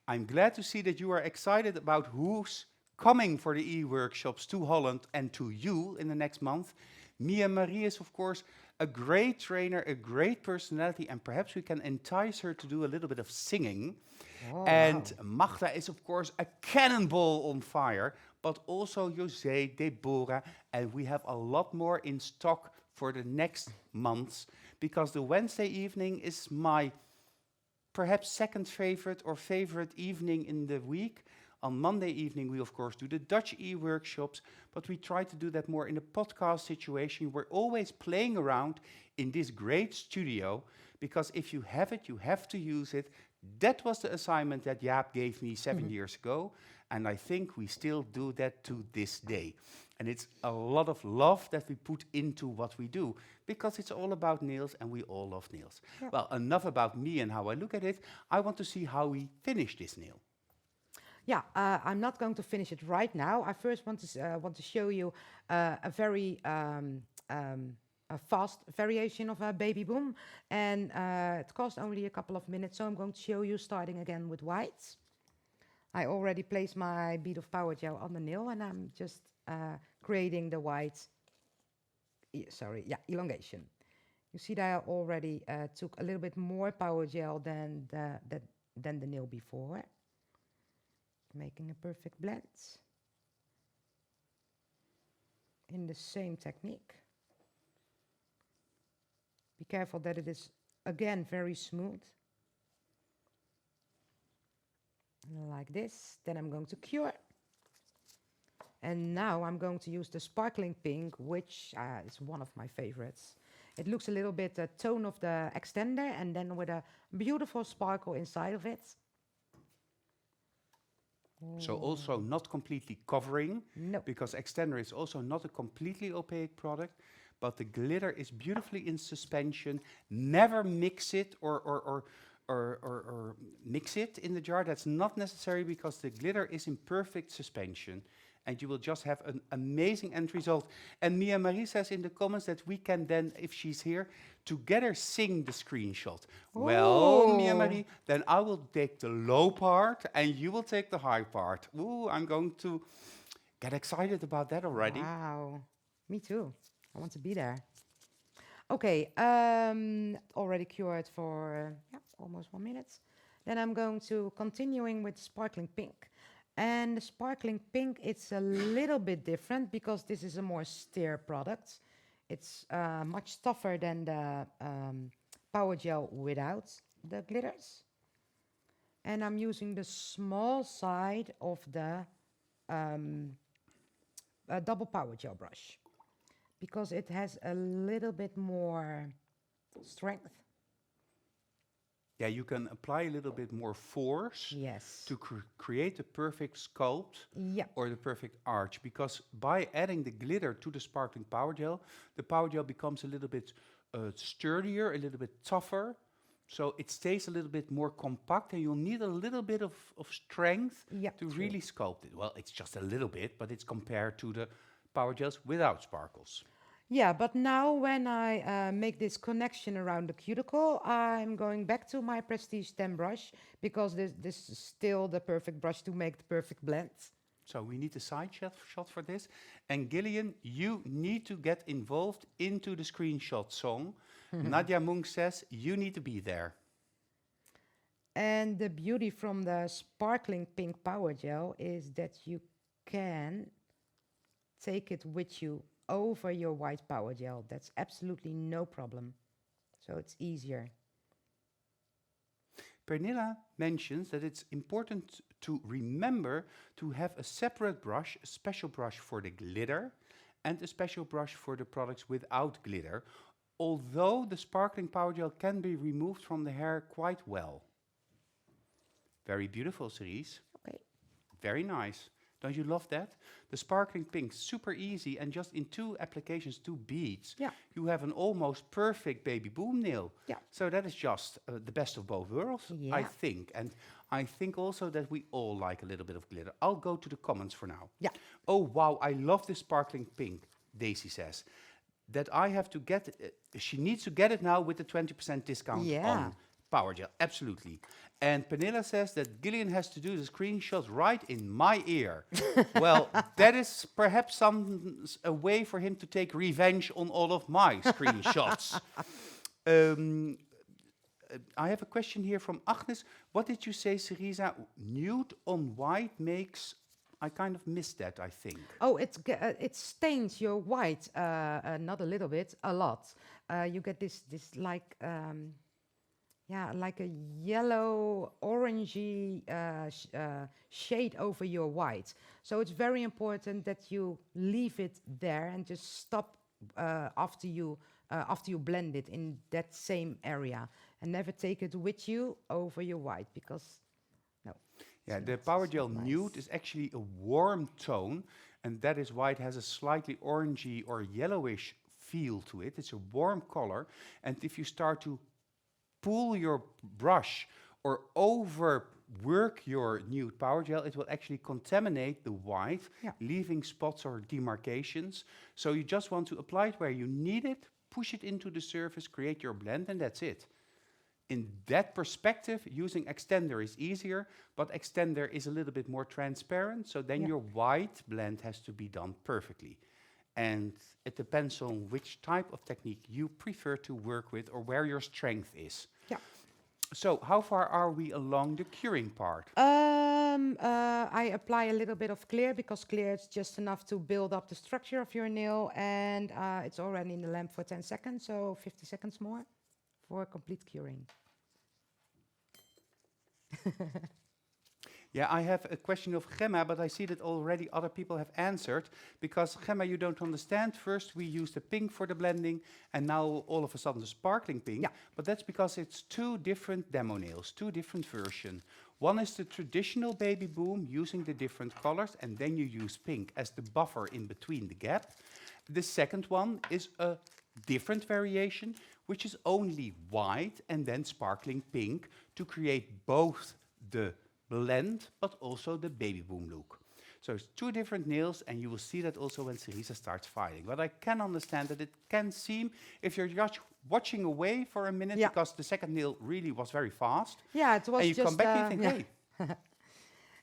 I'm glad to see that you are excited about who's coming for the e-workshops to Holland and to you in the next month. Mia Marie is, of course, a great trainer, a great personality, and perhaps we can entice her to do a little bit of singing. Oh, And wow. Magda is, of course, a cannonball on fire, but also José, Deborah, and we have a lot more in stock for the next months, because the Wednesday evening is my perhaps second favorite or favorite evening in the week. On Monday evening, we of course do the Dutch e-workshops, but we try to do that more in a podcast situation. We're always playing around in this great studio, because if you have it, you have to use it. That was the assignment that Jaap gave me 7 years ago, and I think we still do that to this day. And it's a lot of love that we put into what we do, because it's all about nails and we all love nails. Yeah. Well, enough about me and how I look at it. I want to see how we finish this nail. Yeah, I'm not going to finish it right now. I first want to show you a very a fast variation of a Babyboom, and it costs only a couple of minutes. So I'm going to show you starting again with whites. I already placed my bead of PowerGel on the nail, and I'm just creating the white. Elongation. You see that I already took a little bit more PowerGel than the nail before. Making a perfect blend in the same technique. Be careful that it is again very smooth, like this. Then I'm going to cure, and now I'm going to use the sparkling pink, which is one of my favorites. It looks a little bit tone of the extender, and then with a beautiful sparkle inside of it. So also not completely covering, No. because extender is also not a completely opaque product, but the glitter is beautifully in suspension. Never mix it or mix it in the jar. That's not necessary, because the glitter is in perfect suspension, and you will just have an amazing end result. And Mia Marie says in the comments that we can then, if she's here, together sing the screenshot. Well, Mia Oh. Marie, then I will take the low part and you will take the high part. Ooh, I'm going to get excited about that already. Wow, me too. I want to be there. Okay, already cured for almost 1 minute. Then I'm going to continuing with sparkling pink. And the sparkling pink, it's a little bit different, because this is a more steer product. It's much tougher than the PowerGel without the glitters. And I'm using the small side of the double PowerGel brush, because it has a little bit more strength. Yeah, you can apply a little bit more force Yes. to create the perfect sculpt Yeah. or the perfect arch, because by adding the glitter to the sparkling PowerGel, the PowerGel becomes a little bit sturdier, a little bit tougher, so it stays a little bit more compact, and you'll need a little bit of strength Yeah, to true. really sculpt it. Well, it's just a little bit, but it's compared to the PowerGels without sparkles. Yeah, but now when I make this connection around the cuticle, I'm going back to my Prestige 10 brush, because this is still the perfect brush to make the perfect blend. So we need a side shot for this. And Gillian, you need to get involved into the screenshot song. Nadia Munk says you need to be there. And the beauty from the sparkling pink PowerGel is that you can take it with you over your white PowerGel. That's absolutely no problem. So it's easier. Pernilla mentions that it's important to remember to have a separate brush, a special brush for the glitter, and a special brush for the products without glitter, although the sparkling PowerGel can be removed from the hair quite well. Very beautiful, Cerise. Okay. Very nice. Don't you love that? The sparkling pink, super easy, and just in 2 applications, 2 beads, Yeah. you have an almost perfect Babyboom nail. Yeah. So that is just the best of both worlds, I Yeah. think. And I think also that we all like a little bit of glitter. I'll go to the comments for now. Yeah. Oh, wow, I love this sparkling pink, Daisy says. That I have to get, she needs to get it now with the 20% discount Yeah. on PowerGel, absolutely. And Pernilla says that Gillian has to do the screenshots right in my ear. Well, that is perhaps a way for him to take revenge on all of my screenshots. Um, I have a question here from Agnes. What did you say, Cerisa? Nude on white makes... I kind of missed that, I think. Oh, it stains your white, not a little bit, a lot. You get this like like a yellow, orangey shade over your white. So it's very important that you leave it there and just stop after you blend it in that same area, and never take it with you over your white, because no. Yeah, the PowerGel Nude is actually a warm tone, and that is why it has a slightly orangey or yellowish feel to it. It's a warm color, and if you start to pull your brush or overwork your nude PowerGel, it will actually contaminate the white, leaving spots or demarcations. So you just want to apply it where you need it, push it into the surface, create your blend, and that's it. In that perspective, using extender is easier, but extender is a little bit more transparent, so then your white blend has to be done perfectly. And it depends on which type of technique you prefer to work with or where your strength is. Yeah. So how far are we along the curing part? I apply a little bit of clear, because clear is just enough to build up the structure of your nail, and it's already in the lamp for 10 seconds, so 50 seconds more for complete curing. Yeah, I have a question of Gemma, but I see that already other people have answered. Because Gemma, you don't understand. First we used the pink for the blending, and now all of a sudden the sparkling pink. Yeah. But that's because it's two different demo nails, two different versions. One is the traditional Babyboom, using the different colors, and then you use pink as the buffer in between the gap. The second one is a different variation, which is only white and then sparkling pink, to create both the blend but also the Babyboom look. So it's two different nails, and you will see that also when Cerisa starts filing. But I can understand that it can seem, if you're just watching away for a minute, because the second nail really was very fast. Yeah, it was and you just... come back and you think, hey.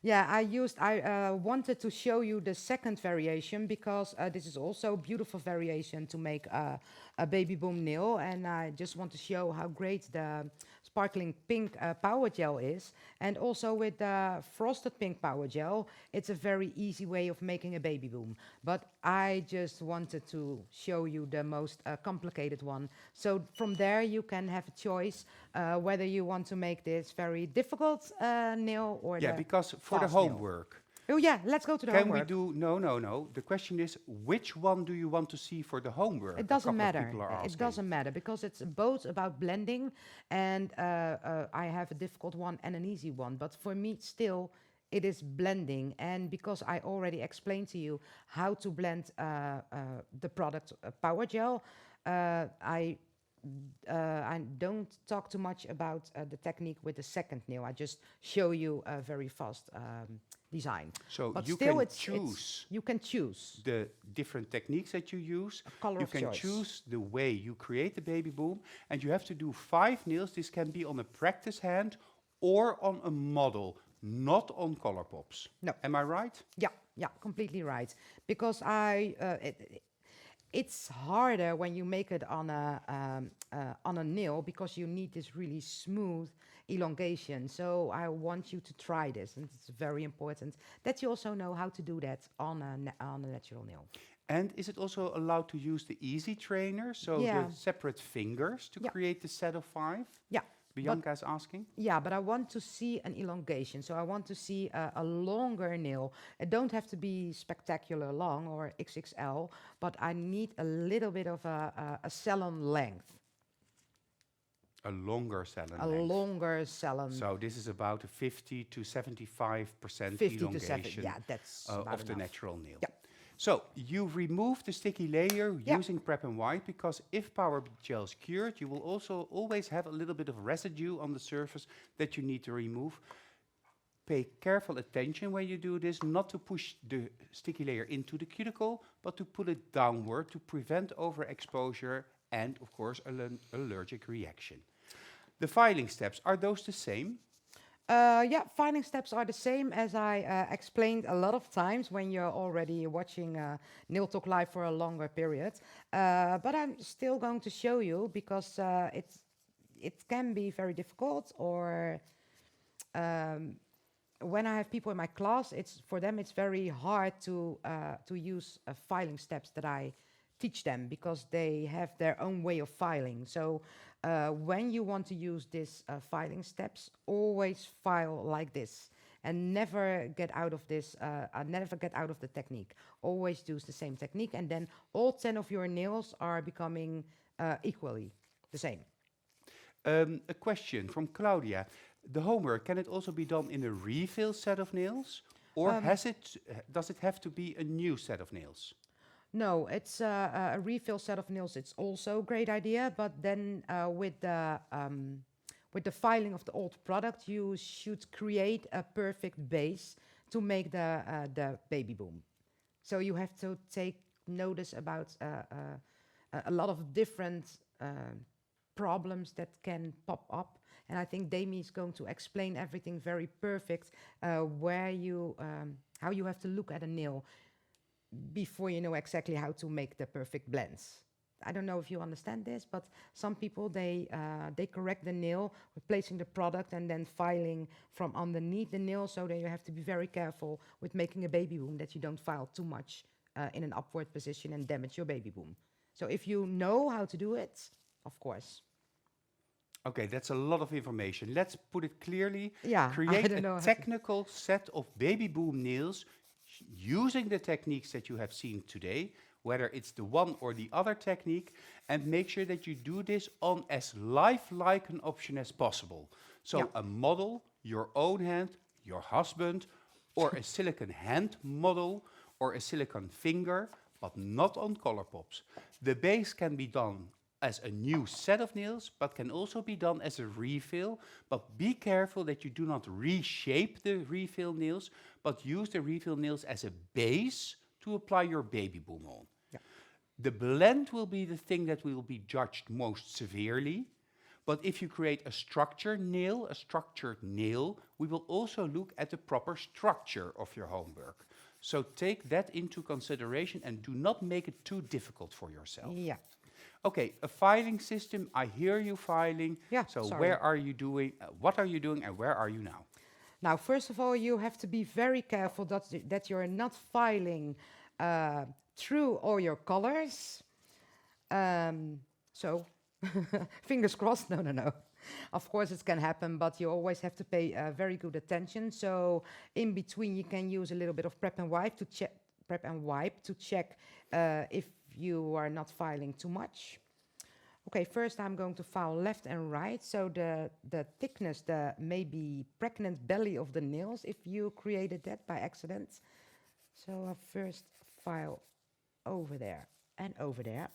Yeah, I wanted to show you the second variation, because this is also a beautiful variation to make a Babyboom nail, and I just want to show how great the sparkling pink PowerGel is. And also with the frosted pink PowerGel, it's a very easy way of making a Babyboom. But I just wanted to show you the most complicated one. So from there you can have a choice whether you want to make this very difficult nail or because for the fast nail. homework. Oh yeah, let's go to the homework. Can we do... No. The question is, which one do you want to see for the homework? It doesn't matter. It doesn't matter, because it's both about blending, and I have a difficult one and an easy one. But for me, still, it is blending. And because I already explained to you how to blend the product PowerGel, I don't talk too much about the technique with the second nail. I just show you a very fast design. So but you still can choose. You can choose The different techniques that you use. Color You of can choice. choose the way you create the Babyboom, and you have to do 5 nails. This can be on a practice hand or on a model, not on color pops. No. Am I right? Yeah, completely right. Because it's harder when you make it on a nail, because you need this really smooth elongation. So I want you to try this, and it's very important that you also know how to do that on a natural nail. And is it also allowed to use the easy trainer, so the separate fingers to create the set of 5? Yeah. Bianca is asking. Yeah, but I want to see an elongation. So I want to see a longer nail. It don't have to be spectacular long or XXL, but I need a little bit of a salon length. A longer salon A length. longer salon. So this is about a 50 to 75% 50 to 70. elongation Yeah, that's of about the enough. natural nail. Yeah. So you remove the sticky layer using Prep and White, because if PowerGel is cured, you will also always have a little bit of residue on the surface that you need to remove. Pay careful attention when you do this, not to push the sticky layer into the cuticle, but to pull it downward to prevent overexposure and, of course, an allergic reaction. The filing steps, are those the same? Yeah, filing steps are the same as I explained a lot of times when you're already watching Nail Talk Live for a longer period. But I'm still going to show you because it can be very difficult, or um, when I have people in my class, it's for them it's very hard to use filing steps that I teach them because they have their own way of filing. So when you want to use this filing steps, always file like this and never get out of this. Never get out of the technique. Always use the same technique, and then all 10 of your nails are becoming equally the same. A question from Claudia. The homework, can it also be done in a refill set of nails? Or does it have to be a new set of nails? No, it's a refill set of nails. It's also a great idea, but then with the filing of the old product, you should create a perfect base to make the Babyboom. So you have to take notice about a lot of different problems that can pop up. And I think Dami is going to explain everything very perfect, where you how you have to look at a nail before you know exactly how to make the perfect blends. I don't know if you understand this, but some people, they correct the nail with placing the product and then filing from underneath the nail, so that you have to be very careful with making a Babyboom, that you don't file too much in an upward position and damage your Babyboom. So if you know how to do it, of course. Okay, that's a lot of information. Let's put it clearly. Yeah, I Create don't know a how to. technical set of Babyboom nails using the techniques that you have seen today, whether it's the one or the other technique, and make sure that you do this on as lifelike an option as possible. So Yeah. a model, your own hand, your husband, or a silicone hand model, or a silicone finger, but not on color pops. The base can be done as a new set of nails, but can also be done as a refill. But be careful that you do not reshape the refill nails, but use the refill nails as a base to apply your Babyboom on. Yeah. The blend will be the thing that will be judged most severely. But if you create a structured nail, we will also look at the proper structure of your homework. So take that into consideration and do not make it too difficult for yourself. Yeah. Okay, a filing system. I hear you filing. Yeah, So sorry. where are you doing? What are you doing, and where are you now? Now, first of all, you have to be very careful that you're not filing through all your colors. So, fingers crossed. No, no, no. Of course, it can happen, but you always have to pay very good attention. So, in between, you can use a little bit of prep and wipe to check if you are not filing too much. Okay, first I'm going to file left and right, so the thickness, the maybe pregnant belly of the nails, if you created that by accident. So I first file over there and over there.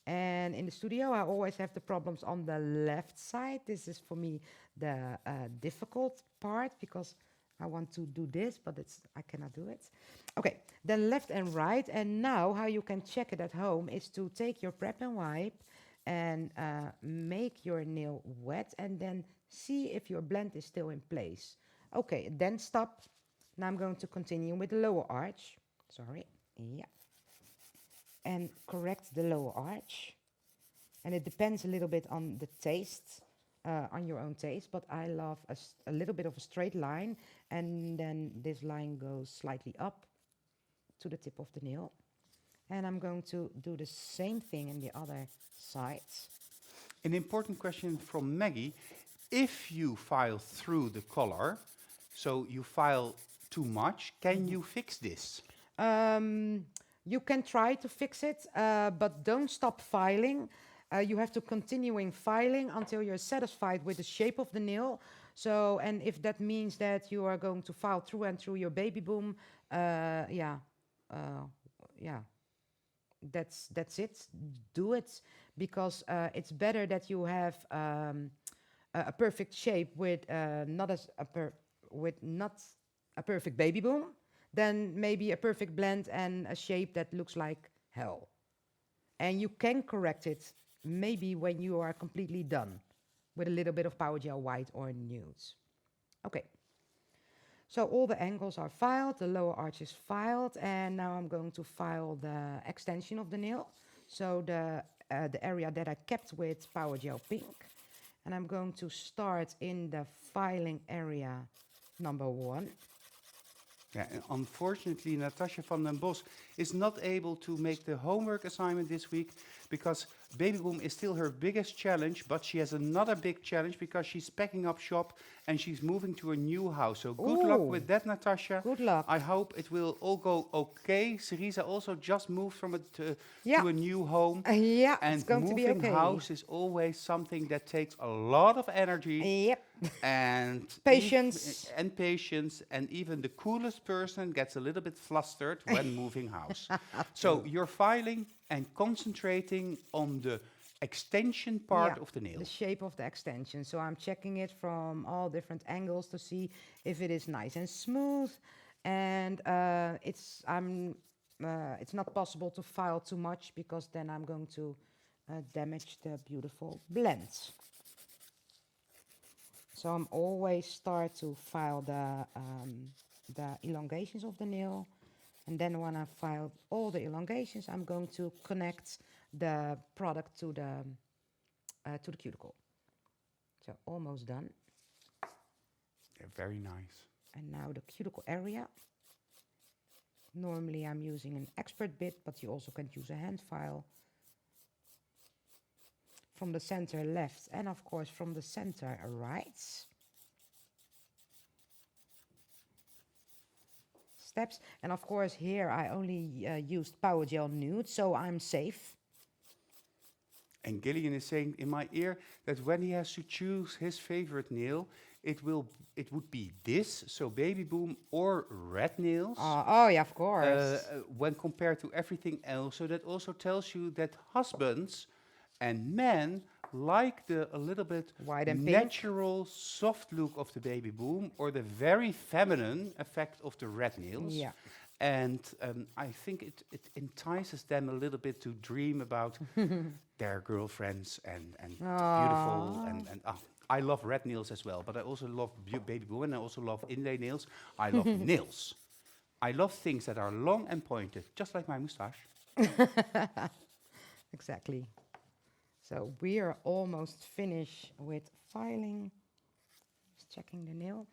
And in the studio, I always have the problems on the left side. This is for me the difficult part, because I want to do this, but I cannot do it. Okay, then left and right. And now how you can check it at home is to take your prep and wipe and make your nail wet, and then see if your blend is still in place. Okay, then stop. Now I'm going to continue with the lower arch. Sorry, yeah. And correct the lower arch. And it depends a little bit on the taste, on your own taste, but I love a little bit of a straight line, and then this line goes slightly up to the tip of the nail. And I'm going to do the same thing in the other side. An important question from Maggie. If you file through the color, so you file too much, can you fix this? You can try to fix it, but don't stop filing. You have to continue filing until you're satisfied with the shape of the nail. So, and if that means that you are going to file through and through your Babyboom, yeah, that's it. Do it, because it's better that you have a perfect shape with not a perfect Babyboom than maybe a perfect blend and a shape that looks like hell. And you can correct it maybe when you are completely done. with a little bit of PowerGel white or nudes. Okay. So all the angles are filed, the lower arch is filed, and now I'm going to file the extension of the nail. So the area that I kept with PowerGel pink. And I'm going to start in the filing area number 1. Yeah, and unfortunately, Natasha van den Bos is not able to make the homework assignment this week because Babyboom is still her biggest challenge, but she has another big challenge because she's packing up shop and she's moving to a new house. So good luck with that, Natasha. Good luck. I hope it will all go okay. Cerisa also just moved from to a new home. Yeah, and it's going to be moving okay. house is always something that takes a lot of energy. Yep. And Patience. and patience, and even the coolest person gets a little bit flustered when moving house. So you're filing and concentrating on the extension part of the nail. The shape of the extension. So I'm checking it from all different angles to see if it is nice and smooth. And it's not possible to file too much because then I'm going to damage the beautiful blends. So I'm always start to file the elongations of the nail, and then when I file all the elongations, I'm going to connect the product to the cuticle. So almost done. Yeah, very nice. And now the cuticle area. Normally I'm using an expert bit, but you also can use a hand file. From the center left and of course from the center right. Steps. And of course here I only used PowerGel nude, so I'm safe. And Gillian is saying in my ear that when he has to choose his favorite nail, it would be this, so Babyboom or red nails. Oh yeah, of course. When compared to everything else, so that also tells you that husbands and men like a little bit White and natural, soft look of the Babyboom or the very feminine effect of the red nails. Yeah. And I think it entices them a little bit to dream about their girlfriends and beautiful and I love red nails as well, but I also love Babyboom and I also love inlay nails. I love nails. I love things that are long and pointed, just like my moustache. Exactly. So we are almost finished with filing. Just checking the nail.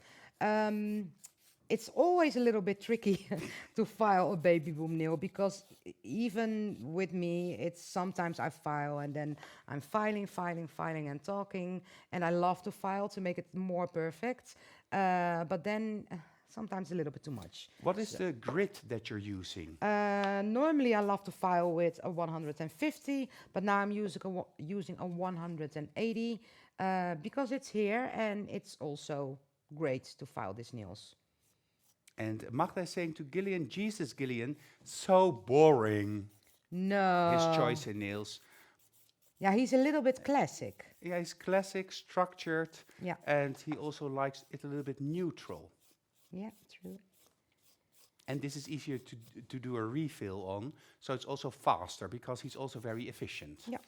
It's always a little bit tricky to file a Babyboom nail because even with me, it's sometimes I file and then I'm filing and talking, and I love to file to make it more perfect. But then sometimes a little bit too much. What is the grit that you're using? Normally I love to file with a 150, but now I'm using a 180 because it's here and it's also great to file these nails. And Magda is saying to Gillian, Jesus, Gillian, so boring. No. His choice in nails. Yeah, he's a little bit classic. Yeah, he's classic, structured, Yeah. and he also likes it a little bit neutral. Yeah, true. And this is easier to do a refill on, so it's also faster because he's also very efficient. Yeah.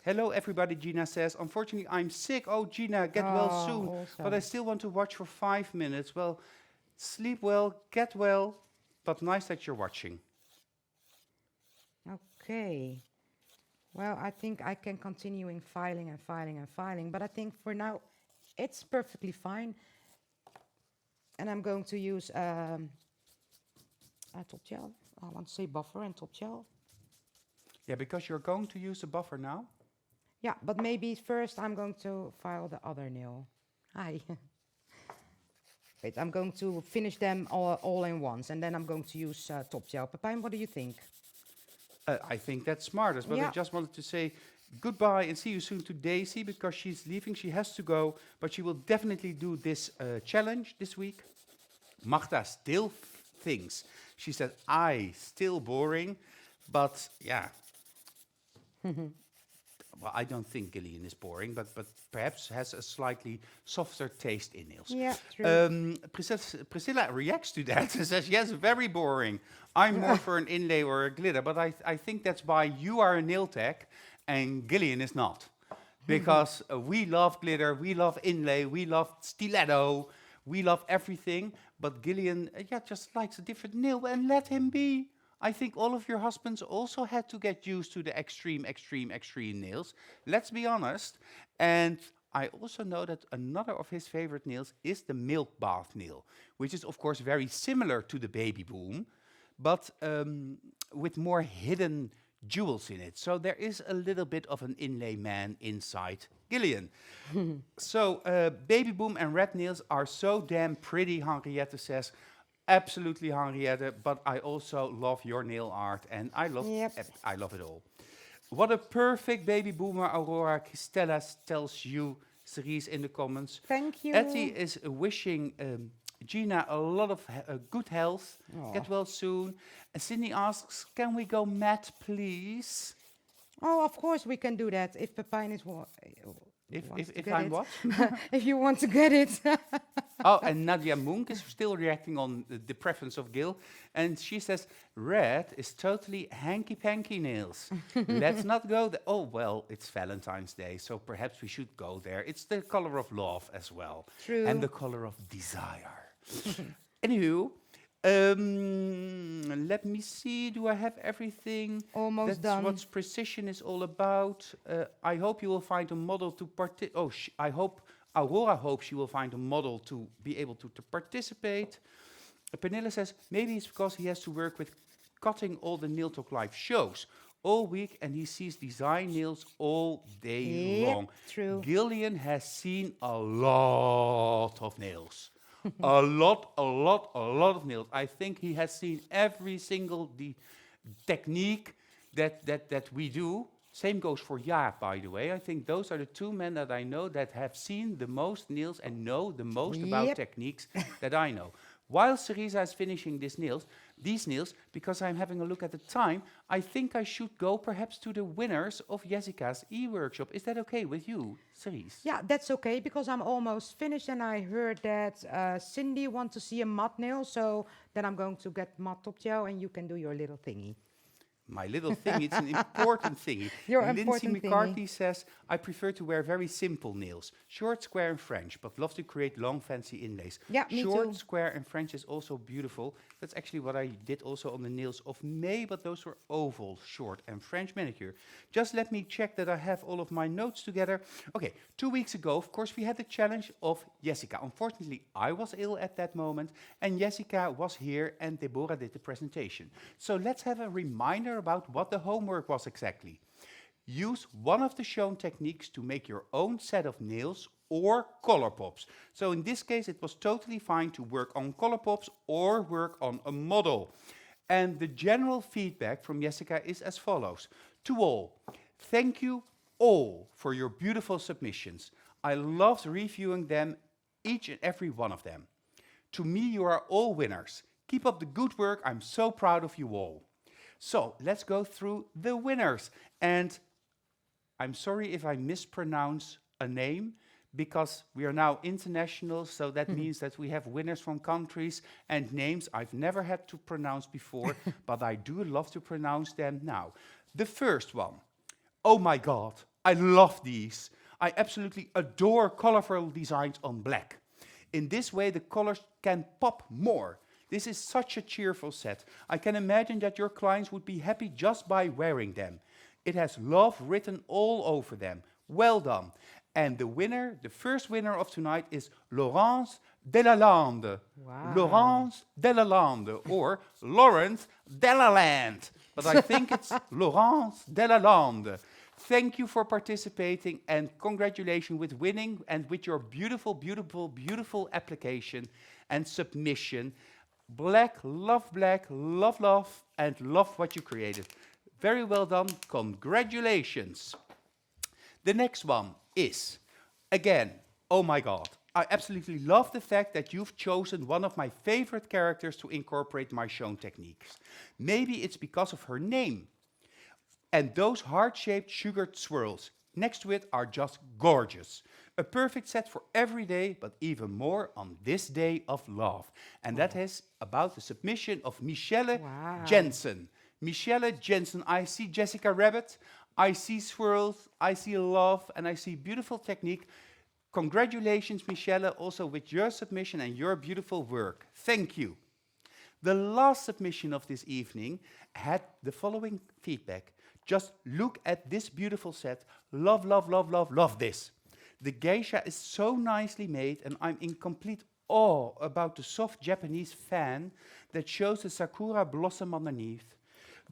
Hello, everybody, Gina says. Unfortunately, I'm sick. Oh, Gina, get well soon. Also. But I still want to watch for 5 minutes. Well, sleep well, get well, but nice that you're watching. Okay. Well, I think I can continue in filing and filing and filing, but I think for now it's perfectly fine. And I'm going to use top gel. I want to say buffer and top gel. Yeah, because you're going to use the buffer now? Yeah, but maybe first I'm going to file the other nail. Hi. Wait, I'm going to finish them all in once, and then I'm going to use top gel. Pepijn, what do you think? I think that's smart as well. Yeah. I just wanted to say goodbye and see you soon to Daisy because she's leaving. She has to go, but she will definitely do this challenge this week. Magda still thinks. She said, still boring, but yeah. Well, I don't think Gillian is boring, but perhaps has a slightly softer taste in nails. Yeah, true. Priscilla reacts to that and says, yes, very boring. I'm more for an inlay or a glitter, but I think that's why you are a nail tech and Gillian is not. because we love glitter, we love inlay, we love stiletto, we love everything. But Gillian, just likes a different nail, and let him be. I think all of your husbands also had to get used to the extreme, extreme, extreme nails. Let's be honest. And I also know that another of his favorite nails is the milk bath nail, which is of course very similar to the Babyboom, but with more hidden jewels in it. So there is a little bit of an inlay man inside Gillian. So Babyboom and red nails are so damn pretty, Henriette says. Absolutely, Henriette, but I also love your nail art, and I love it all. What a perfect baby boomer, Aurora Cristela tells you, Cerise, in the comments. Thank you. Etty is wishing Gina a lot of good health. Aw. Get well soon. And Cindy asks, can we go mad, please? Oh, of course we can do that if Pepijn is If I'm what? if you want to get it. Oh, and Nadia Munk is still reacting on the preference of Gil. And she says, red is totally hanky-panky nails. Let's not go there. Oh, well, it's Valentine's Day, so perhaps we should go there. It's the color of love as well. True. And the color of desire. Anywho, let me see. Do I have everything? Almost That's done. what precision is all about. I hope you will find a model to I hope Aurora hopes she will find a model to be able to participate. Pernille says maybe it's because he has to work with cutting all the Nail Talk Live shows all week, and he sees design nails all day long. True. Gillian has seen a lot of nails. a lot of nails. I think he has seen every single technique that we do. Same goes for Jaap, by the way. I think those are the two men that I know that have seen the most nails and know the most about techniques that I know. While Cerisa is finishing these nails, because I'm having a look at the time, I think I should go perhaps to the winners of Jessica's e-workshop. Is that okay with you, Cerise? Yeah, that's okay, because I'm almost finished, and I heard that Cindy wants to see a matte nail, so then I'm going to get matte top gel, and you can do your little thingy. My little thing, it's an important thingy. Lindsay McCarthy says, I prefer to wear very simple nails. Short, square, and French, but love to create long, fancy inlays. Yeah, me Short, too. square, and French is also beautiful. That's actually what I did also on the nails of May, but those were oval, short, and French manicure. Just let me check that I have all of my notes together. Okay, 2 weeks ago, of course, we had the challenge of Jessica. Unfortunately, I was ill at that moment, and Jessica was here, and Deborah did the presentation. So let's have a reminder about what the homework was exactly. Use one of the shown techniques to make your own set of nails or color pops. So in this case, it was totally fine to work on color pops or work on a model. And the general feedback from Jessica is as follows. To all, thank you all for your beautiful submissions. I loved reviewing them, each and every one of them. To me, you are all winners. Keep up the good work. I'm so proud of you all. So let's go through the winners. And I'm sorry if I mispronounce a name, because we are now international, so that means that we have winners from countries and names I've never had to pronounce before, but I do love to pronounce them now. The first one. Oh my God, I love these. I absolutely adore colorful designs on black. In this way, the colors can pop more. This is such a cheerful set. I can imagine that your clients would be happy just by wearing them. It has love written all over them. Well done. And the winner, the first winner of tonight is Laurence Delalande. Wow. Laurence Delalande, or Lawrence Delaland. But I think it's Laurence Delalande. Thank you for participating, and congratulations with winning and with your beautiful, beautiful, beautiful application and submission. Black, love, and love what you created. Very well done. Congratulations. The next one is, again, oh my God. I absolutely love the fact that you've chosen one of my favorite characters to incorporate my shown techniques. Maybe it's because of her name. And those heart-shaped sugared swirls next to it are just gorgeous. A perfect set for every day, but even more on this day of love. And that is about the submission of Michelle Jensen. Michelle Jensen, I see Jessica Rabbit. I see swirls, I see love, and I see beautiful technique. Congratulations, Michelle, also with your submission and your beautiful work. Thank you. The last submission of this evening had the following feedback. Just look at this beautiful set. Love, love, love, love, love this. The geisha is so nicely made, and I'm in complete awe about the soft Japanese fan that shows the sakura blossom underneath.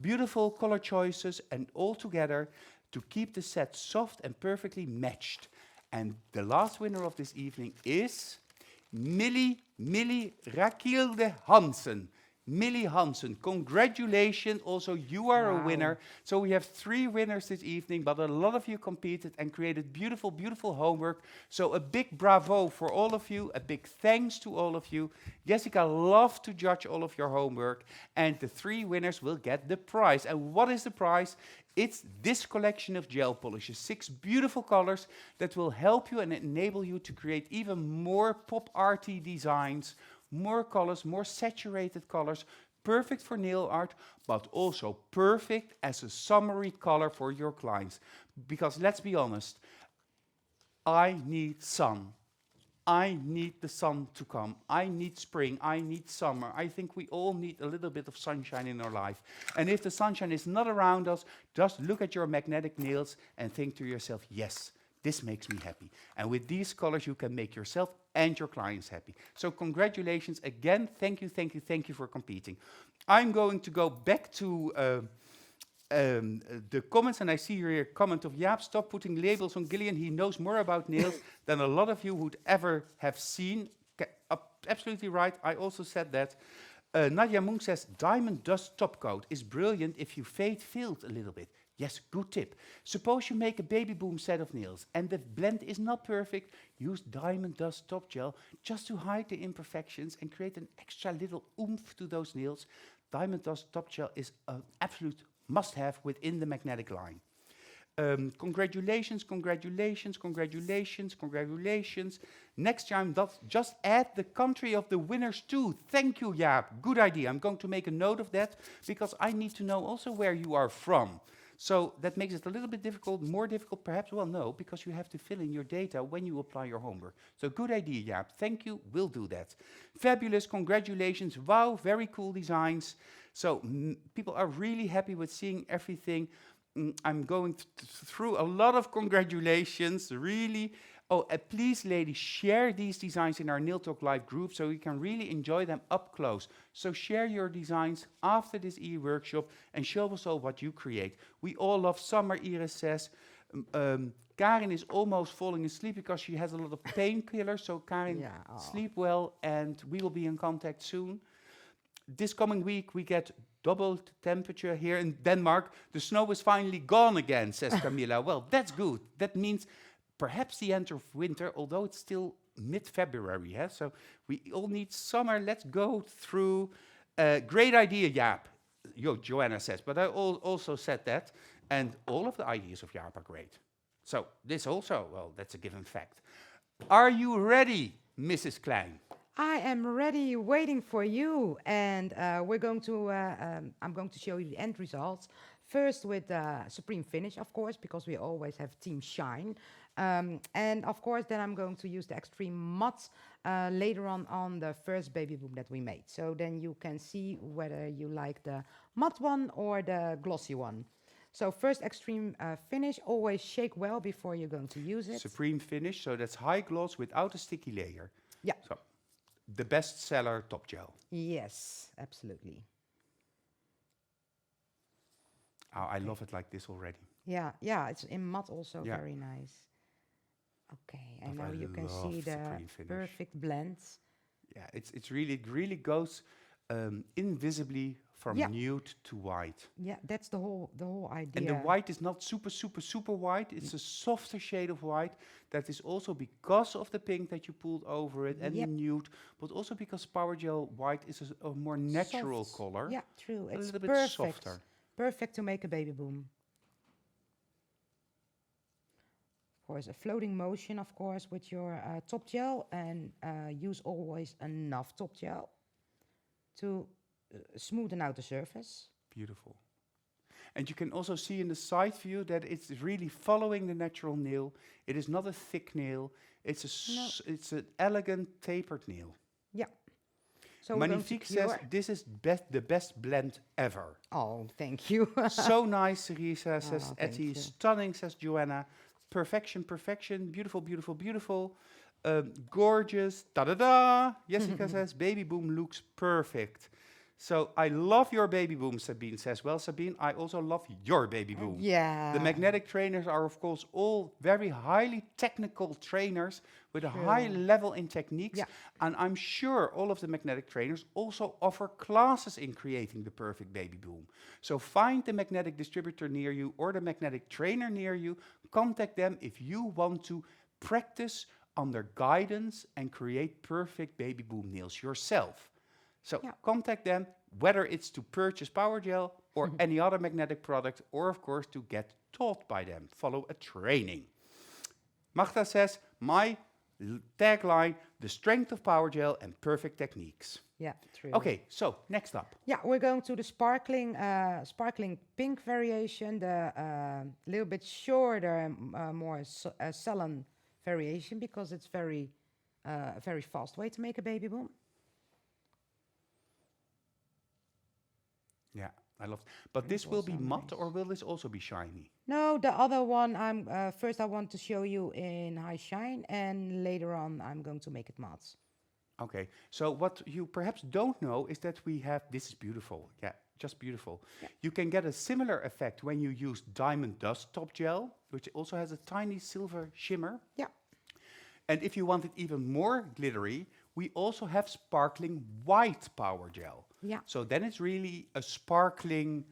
Beautiful color choices, and all together to keep the set soft and perfectly matched. And the last winner of this evening is Millie Rakilde Hansen. Millie Hansen, congratulations. Also, you are a winner. So we have 3 winners this evening, but a lot of you competed and created beautiful, beautiful homework. So a big bravo for all of you. A big thanks to all of you. Jessica loved to judge all of your homework. And the 3 winners will get the prize. And what is the prize? It's this collection of gel polishes, 6 beautiful colors that will help you and enable you to create even more pop arty designs, more colors, more saturated colors, perfect for nail art, but also perfect as a summary color for your clients. Because let's be honest, I need sun. I need the sun to come. I need spring. I need summer. I think we all need a little bit of sunshine in our life. And if the sunshine is not around us, just look at your magnetic nails and think to yourself, yes, this makes me happy. And with these colors, you can make yourself and your clients happy. So congratulations again. Thank you, thank you, thank you for competing. I'm going to go back to the comments, and I see here a comment of Jaap, stop putting labels on Gillian. He knows more about nails than a lot of you would ever have seen. Absolutely right. I also said that. Nadia Munk says, diamond dust top coat is brilliant if you fade-filled a little bit. Yes, good tip. Suppose you make a Babyboom set of nails and the blend is not perfect. Use diamond dust top gel just to hide the imperfections and create an extra little oomph to those nails. Diamond dust top gel is an absolute must-have within the magnetic line. Congratulations, congratulations, congratulations, congratulations. Next time, just add the country of the winners too. Thank you, Jaap. Good idea. I'm going to make a note of that because I need to know also where you are from. So that makes it a little bit difficult, more difficult perhaps. Well, no, because you have to fill in your data when you apply your homework. So good idea, Jaap. Thank you. We'll do that. Fabulous. Congratulations. Wow, very cool designs. So people are really happy with seeing everything. I'm going through a lot of congratulations, really. Oh, please, ladies, share these designs in our Nail Talk Live group so you can really enjoy them up close. So share your designs after this e-workshop and show us all what you create. We all love summer, Iris says. Karin is almost falling asleep because she has a lot of painkillers. So Karin, sleep well, and we will be in contact soon. This coming week, we get double temperature here in Denmark. The snow is finally gone again, says Camilla. Well, that's good. That means perhaps the end of winter, although it's still mid-February. Yeah? So we all need summer. Let's go through. Great idea, Jaap. Joanna says, but I also said that. And all of the ideas of Jaap are great. So this also, well, that's a given fact. Are you ready, Mrs. Klein? I am ready, waiting for you, and we're going to. I'm going to show you the end results. First with Supreme Finish, of course, because we always have Team Shine, and of course, then I'm going to use the Extreme Matte later on the first Babyboom that we made. So then you can see whether you like the matte one or the glossy one. So first Extreme Finish, always shake well before you're going to use it. Supreme Finish, so that's high gloss without a sticky layer. Yeah. So the best seller top gel. Yes, absolutely. Oh, I love it like this already. Yeah, it's in matte also very nice. Okay, and now you can see the perfect blends. Yeah, it really goes invisibly from nude to white. Yeah, that's the whole idea. And the white is not super white. It's a softer shade of white. That is also because of the pink that you pulled over it and the nude, but also because PowerGel white is a more natural color. Yeah, true. It's a little bit softer. Perfect to make a Babyboom. Of course, a floating motion, of course, with your top gel, and use always enough top gel to smoothen out the surface. Beautiful. And you can also see in the side view that it's really following the natural nail. It is not a thick nail. It's an elegant tapered nail. Yeah. So we're going to Magnifique says cure. this is the best blend ever. Oh, thank you. So nice, Cerisa, says Oh, thank Etty. you. Stunning, says Joanna. Perfection, perfection. Beautiful, beautiful, beautiful. Gorgeous. Da-da-da. Jessica says, Babyboom looks perfect. So I love your Babyboom, Sabine says. Well, Sabine, I also love your Babyboom. Yeah. The magnetic trainers are, of course, all very highly technical trainers with a high level in techniques. Yeah. And I'm sure all of the magnetic trainers also offer classes in creating the perfect Babyboom. So find the magnetic distributor near you or the magnetic trainer near you. Contact them if you want to practice under guidance and create perfect Babyboom nails yourself. So contact them, whether it's to purchase PowerGel or any other magnetic product, or of course to get taught by them. Follow a training. Magda says, my tagline, the strength of PowerGel and perfect techniques. Yeah, true. Okay, so next up. Yeah, we're going to the sparkling pink variation, the little bit shorter, more sullen variation, because it's very fast way to make a Babyboom. Yeah, I love it. But this will be matte or will this also be shiny? No, the other one, first I want to show you in high shine, and later on I'm going to make it matte. Okay, so what you perhaps don't know is that we have, this is beautiful, yeah, just beautiful. Yeah. You can get a similar effect when you use diamond dust top gel, which also has a tiny silver shimmer. Yeah. And if you want it even more glittery, we also have sparkling white PowerGel. Yeah. So then it's really a sparkling,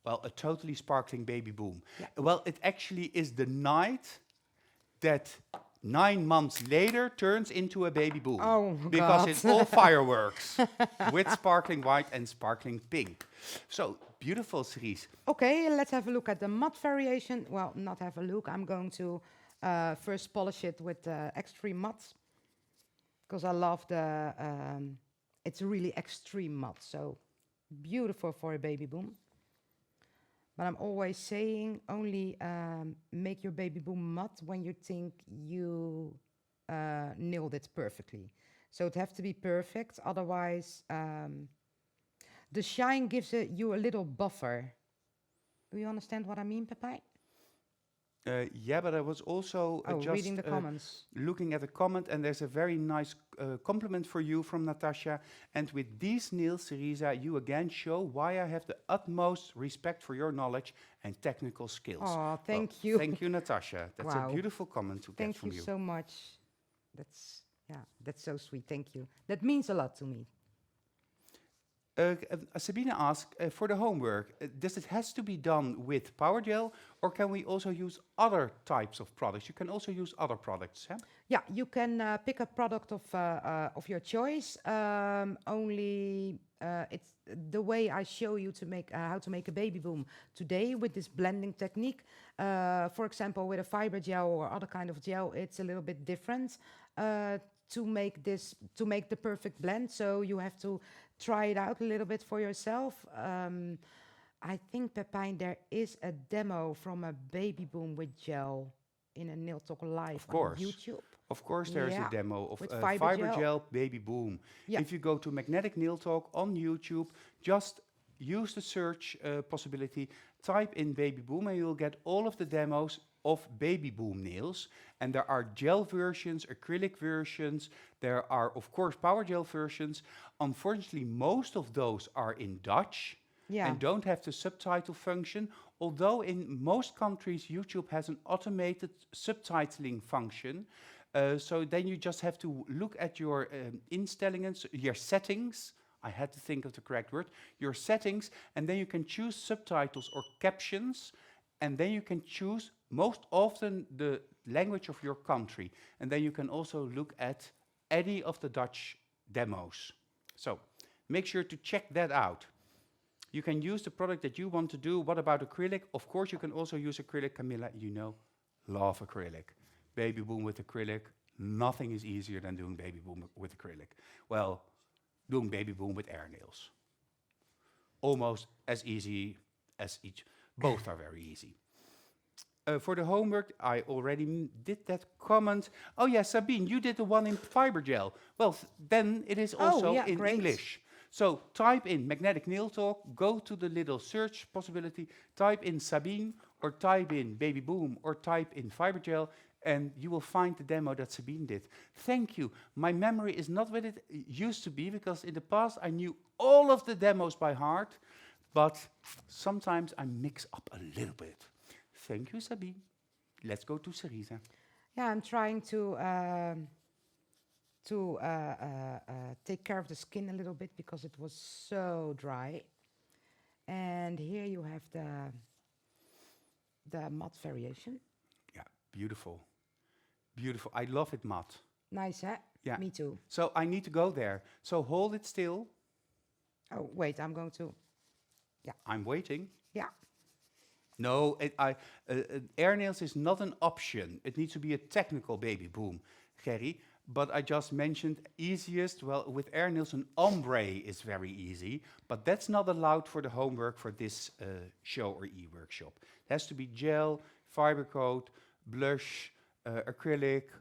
well, a totally sparkling Babyboom. Yeah. Well, it actually is the night that 9 months later turns into a Babyboom. Oh, because God. it's all fireworks with sparkling white and sparkling pink. So beautiful, Cerise. Okay, let's have a look at the matte variation. Well, not have a look. I'm going to first polish it with extreme matte, because I love the, it's really extreme matte, so beautiful for a Babyboom. But I'm always saying only make your Babyboom matte when you think you nailed it perfectly. So it has to be perfect, otherwise the shine gives you a little buffer. Do you understand what I mean, Pepijn? Yeah, but I was also just reading the comments. looking at a comment, and there's a very nice compliment for you from Natasha. And with these nails, Cerisa, you again show why I have the utmost respect for your knowledge and technical skills. Oh, thank you. Thank you, Natasha. That's a beautiful comment to get from you. Thank you so much. That's so sweet. Thank you. That means a lot to me. Sabine asked, for the homework, does it has to be done with PowerGel, or can we also use other types of products? You can also use other products, huh? Yeah, you can pick a product of your choice. Only it's the way I show you to make how to make a Babyboom today with this blending technique. For example, with a fiber gel or other kind of gel, it's a little bit different to make the perfect blend. So you have to try it out a little bit for yourself. I think, Pepijn, there is a demo from a Babyboom with gel in a Nail Talk Live on YouTube. Of course, there is a demo of fiber gel Babyboom. Yeah. If you go to Magnetic Nail Talk on YouTube, just use the search possibility, type in Babyboom, and you'll get all of the demos of Babyboom nails. And there are gel versions, acrylic versions. There are, of course, PowerGel versions. Unfortunately, most of those are in Dutch and don't have the subtitle function. Although in most countries, YouTube has an automated subtitling function. So then you just have to look at your instellingen, your settings. I had to think of the correct word. Your settings, and then you can choose subtitles or captions. And then you can choose most often the language of your country. And then you can also look at any of the Dutch demos. So make sure to check that out. You can use the product that you want to do. What about acrylic? Of course, you can also use acrylic. Camilla, you know, love acrylic. Babyboom with acrylic. Nothing is easier than doing Babyboom with acrylic. Well, doing Babyboom with air nails. Almost as easy as each. Both are very easy. For the homework, I already did that comment. Oh yeah, Sabine, you did the one in PowerGel. Well, then it is also yeah, in great. English. So type in Magnetic Nail Talk, go to the little search possibility, type in Sabine, or type in Babyboom, or type in PowerGel, and you will find the demo that Sabine did. Thank you. My memory is not what it used to be, because in the past I knew all of the demos by heart, but sometimes I mix up a little bit. Thank you, Sabine. Let's go to Cerisa. Yeah, I'm trying to take care of the skin a little bit because it was so dry. And here you have the matte variation. Yeah, beautiful. Beautiful. I love it matte. Nice, huh? Yeah. Me too. So I need to go there. So hold it still. Oh, wait, I'm going to... I'm waiting. Yeah. No, air nails is not an option. It needs to be a technical Babyboom, Gerry. But I just mentioned easiest. Well, with air nails, an ombre is very easy. But that's not allowed for the homework for this show or e-workshop. It has to be gel, fiber coat, blush, acrylic,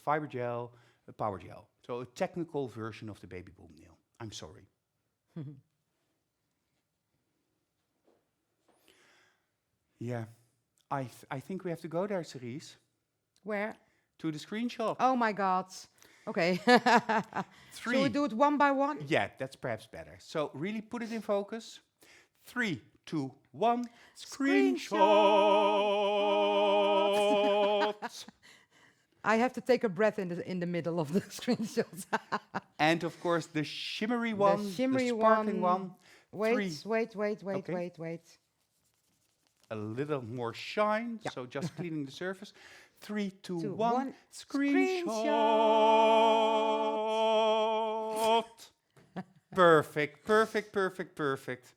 fiber gel, PowerGel. So a technical version of the Babyboom nail. I'm sorry. Yeah, I think we have to go there, Cerise. Where? To the screenshot. Oh my God. Okay. Three. Shall we do it one by one? Yeah, that's perhaps better. So really put it in focus. 3, 2, 1. Screenshot. I have to take a breath in the middle of the screenshots. And of course the shimmery one, the sparkling one. Wait. Okay. A little more shine, so just cleaning the surface. 3, 2, 1. Screenshot. Perfect.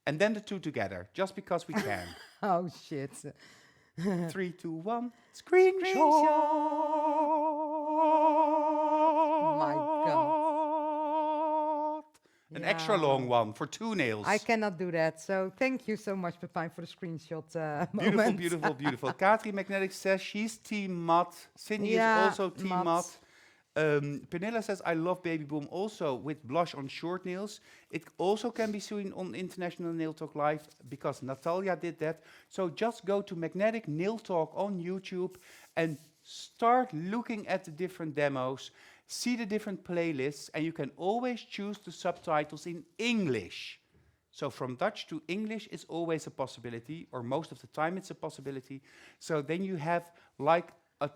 And then the two together, just because we can. Oh, shit. 3, 2, 1. Screenshot. My God. An extra long one for 2 nails. I cannot do that. So thank you so much, Pepijn, for the screenshot Beautiful, moment. beautiful. Katri Magnetic says she's team matte. Sydney is also team matte. Pernilla says, I love Babyboom also with blush on short nails. It also can be seen on International Nail Talk Live because Natalia did that. So just go to Magnetic Nail Talk on YouTube and start looking at the different demos. See the different playlists, and you can always choose the subtitles in English. So from Dutch to English is always a possibility, or most of the time it's a possibility. So then you have like a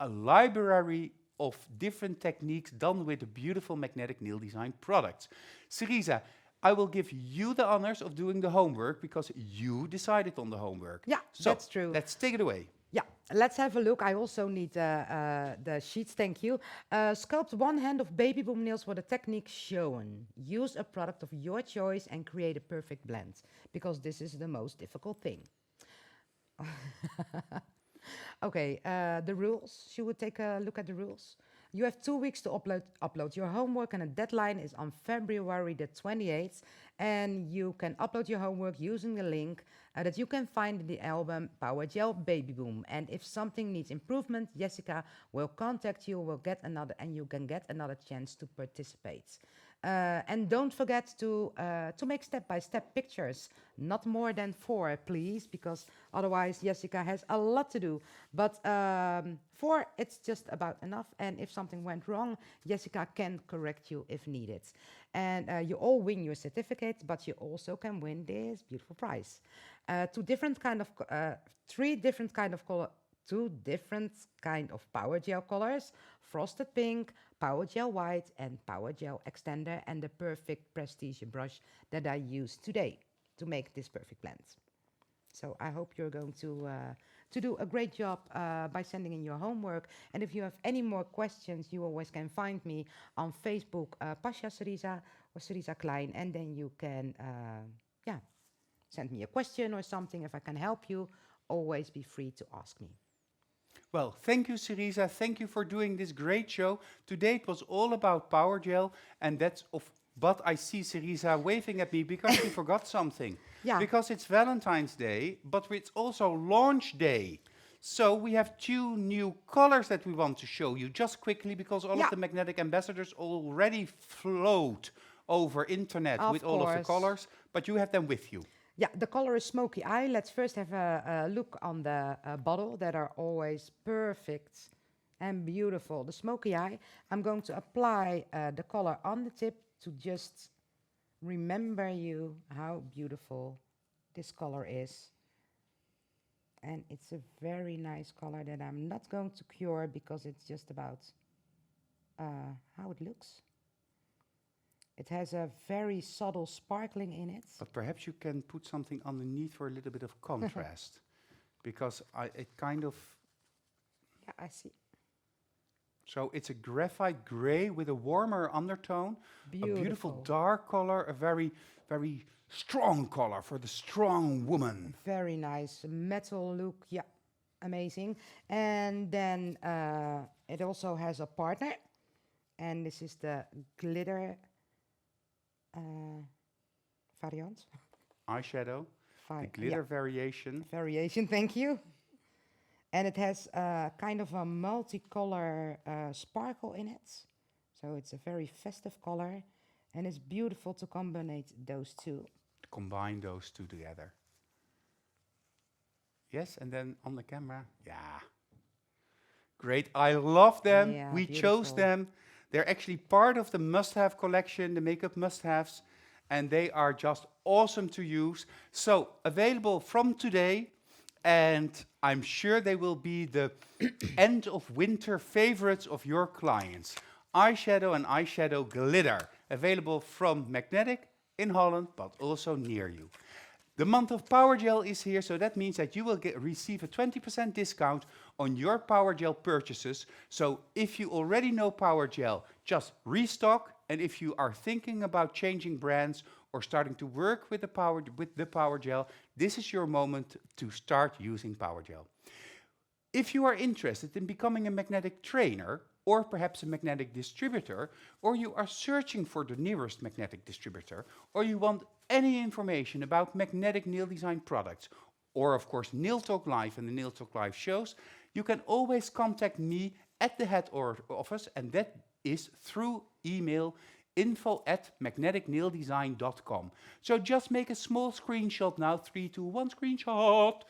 library of different techniques done with the beautiful magnetic nail design products. Cerisa, I will give you the honors of doing the homework because you decided on the homework. Yeah, so that's true. Let's take it away. Yeah, let's have a look. I also need the sheets, thank you. Sculpt one hand of Babyboom nails with a technique shown. Use a product of your choice and create a perfect blend, because this is the most difficult thing. Okay, the rules. Should we take a look at the rules? You have 2 weeks to upload your homework, and the deadline is on February the 28th. And you can upload your homework using the link that you can find in the album PowerGel Babyboom. And if something needs improvement, Jessica will contact you. And you can get another chance to participate. And don't forget to make step-by-step pictures, not more than 4, please, because otherwise Jessica has a lot to do. But 4, it's just about enough. And if something went wrong, Jessica can correct you if needed. And you all win your certificate, but you also can win this beautiful prize. 2 different kind of, 3 different kind of color. 2 different kind of PowerGel colors, frosted pink, PowerGel white, and PowerGel extender, and the perfect prestige brush that I use today to make this perfect blend. So I hope you're going to do a great job by sending in your homework. And if you have any more questions, you always can find me on Facebook, Pasha Cerisa or Cerisa Klein, and then you can send me a question or something. If I can help you, always be free to ask me. Well, thank you, Cerisa. Thank you for doing this great show. Today it was all about PowerGel, and that's of but I see Cerisa waving at me because we forgot something. Yeah. Because it's Valentine's Day, but it's also launch day. So we have 2 new colors that we want to show you just quickly because all of the magnetic ambassadors already float over internet with all of the colors, but you have them with you. Yeah, the color is smoky eye. Let's first have a look on the bottle that are always perfect and beautiful. The smoky eye, I'm going to apply the color on the tip to just remember you how beautiful this color is. And it's a very nice color that I'm not going to cure because it's just about how it looks. It has a very subtle sparkling in it. But perhaps you can put something underneath for a little bit of contrast, because it kind of... Yeah, I see. So it's a graphite gray with a warmer undertone, Beautiful. a beautiful dark color, a very, very strong color for the strong woman. Very nice metal look, yeah, amazing. And then it also has a partner, and this is the glitter variant. Eyeshadow, the glitter variation. Variation, thank you. And it has kind of a multicolor sparkle in it. So it's a very festive color, and it's beautiful to combine those two. Combine those 2 together. Yes, and then on the camera, yeah. Great, I love them. Yeah, we beautiful. chose them. They're actually part of the must-have collection, the makeup must-haves, and they are just awesome to use. So, available from today, and I'm sure they will be the end of winter favorites of your clients. Eyeshadow and eyeshadow glitter, available from Magnetic in Holland, but also near you. The month of PowerGel is here, so that means that you will receive a 20% discount on your PowerGel purchases. So if you already know PowerGel, just restock. And if you are thinking about changing brands or starting to work with the PowerGel, this is your moment to start using PowerGel. If you are interested in becoming a magnetic trainer, or perhaps a magnetic distributor, or you are searching for the nearest magnetic distributor, or you want any information about magnetic nail design products, or of course Nail Talk Live and the Nail Talk Live shows, you can always contact me at the head office, and that is through email, info@magneticnaildesign.com. So just make a small screenshot now, 3, 2, 1 screenshot,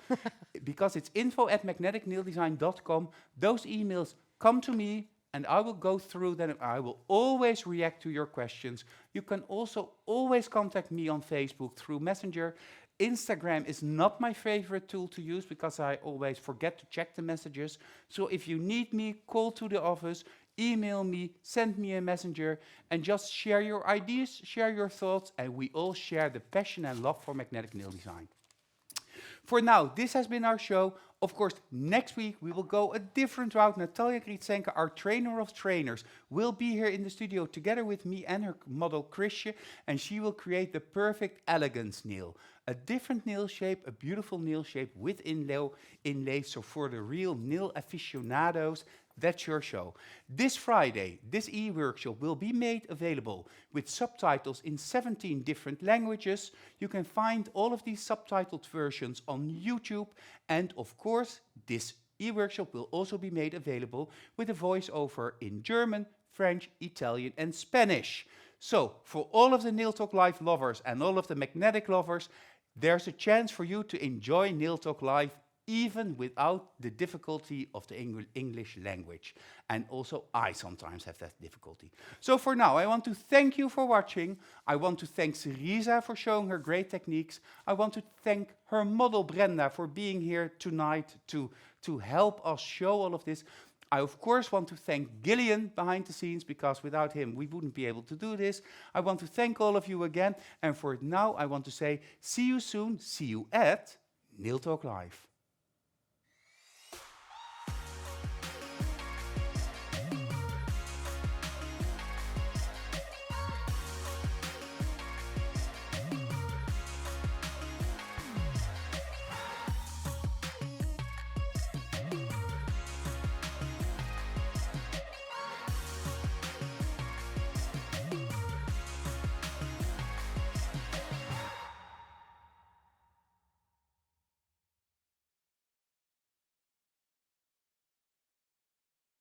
because it's info@magneticnaildesign.com. Those emails come to me, and I will go through them. I will always react to your questions. You can also always contact me on Facebook through Messenger. Instagram is not my favorite tool to use because I always forget to check the messages. So if you need me, call to the office, email me, send me a messenger, and just share your ideas, share your thoughts, and we all share the passion and love for magnetic nail design. For now, this has been our show. Of course, next week we will go a different route. Natalia Gritsenko, our trainer of trainers, will be here in the studio together with me and her model Chrisje, and she will create the perfect elegance nail. A different nail shape, a beautiful nail shape with inlay. So for the real nail aficionados, that's your show. This Friday, this e-workshop will be made available with subtitles in 17 different languages. You can find all of these subtitled versions on YouTube. And of course, this e-workshop will also be made available with a voiceover in German, French, Italian, and Spanish. So for all of the Nail Talk Live lovers and all of the magnetic lovers, there's a chance for you to enjoy Nail Talk Live even without the difficulty of the English language. And also I sometimes have that difficulty. So for now, I want to thank you for watching. I want to thank Cerisa for showing her great techniques. I want to thank her model Brenda for being here tonight to help us show all of this. I, of course, want to thank Gillian behind the scenes, because without him, we wouldn't be able to do this. I want to thank all of you again. And for now, I want to say, see you soon. See you at Nail Talk Live.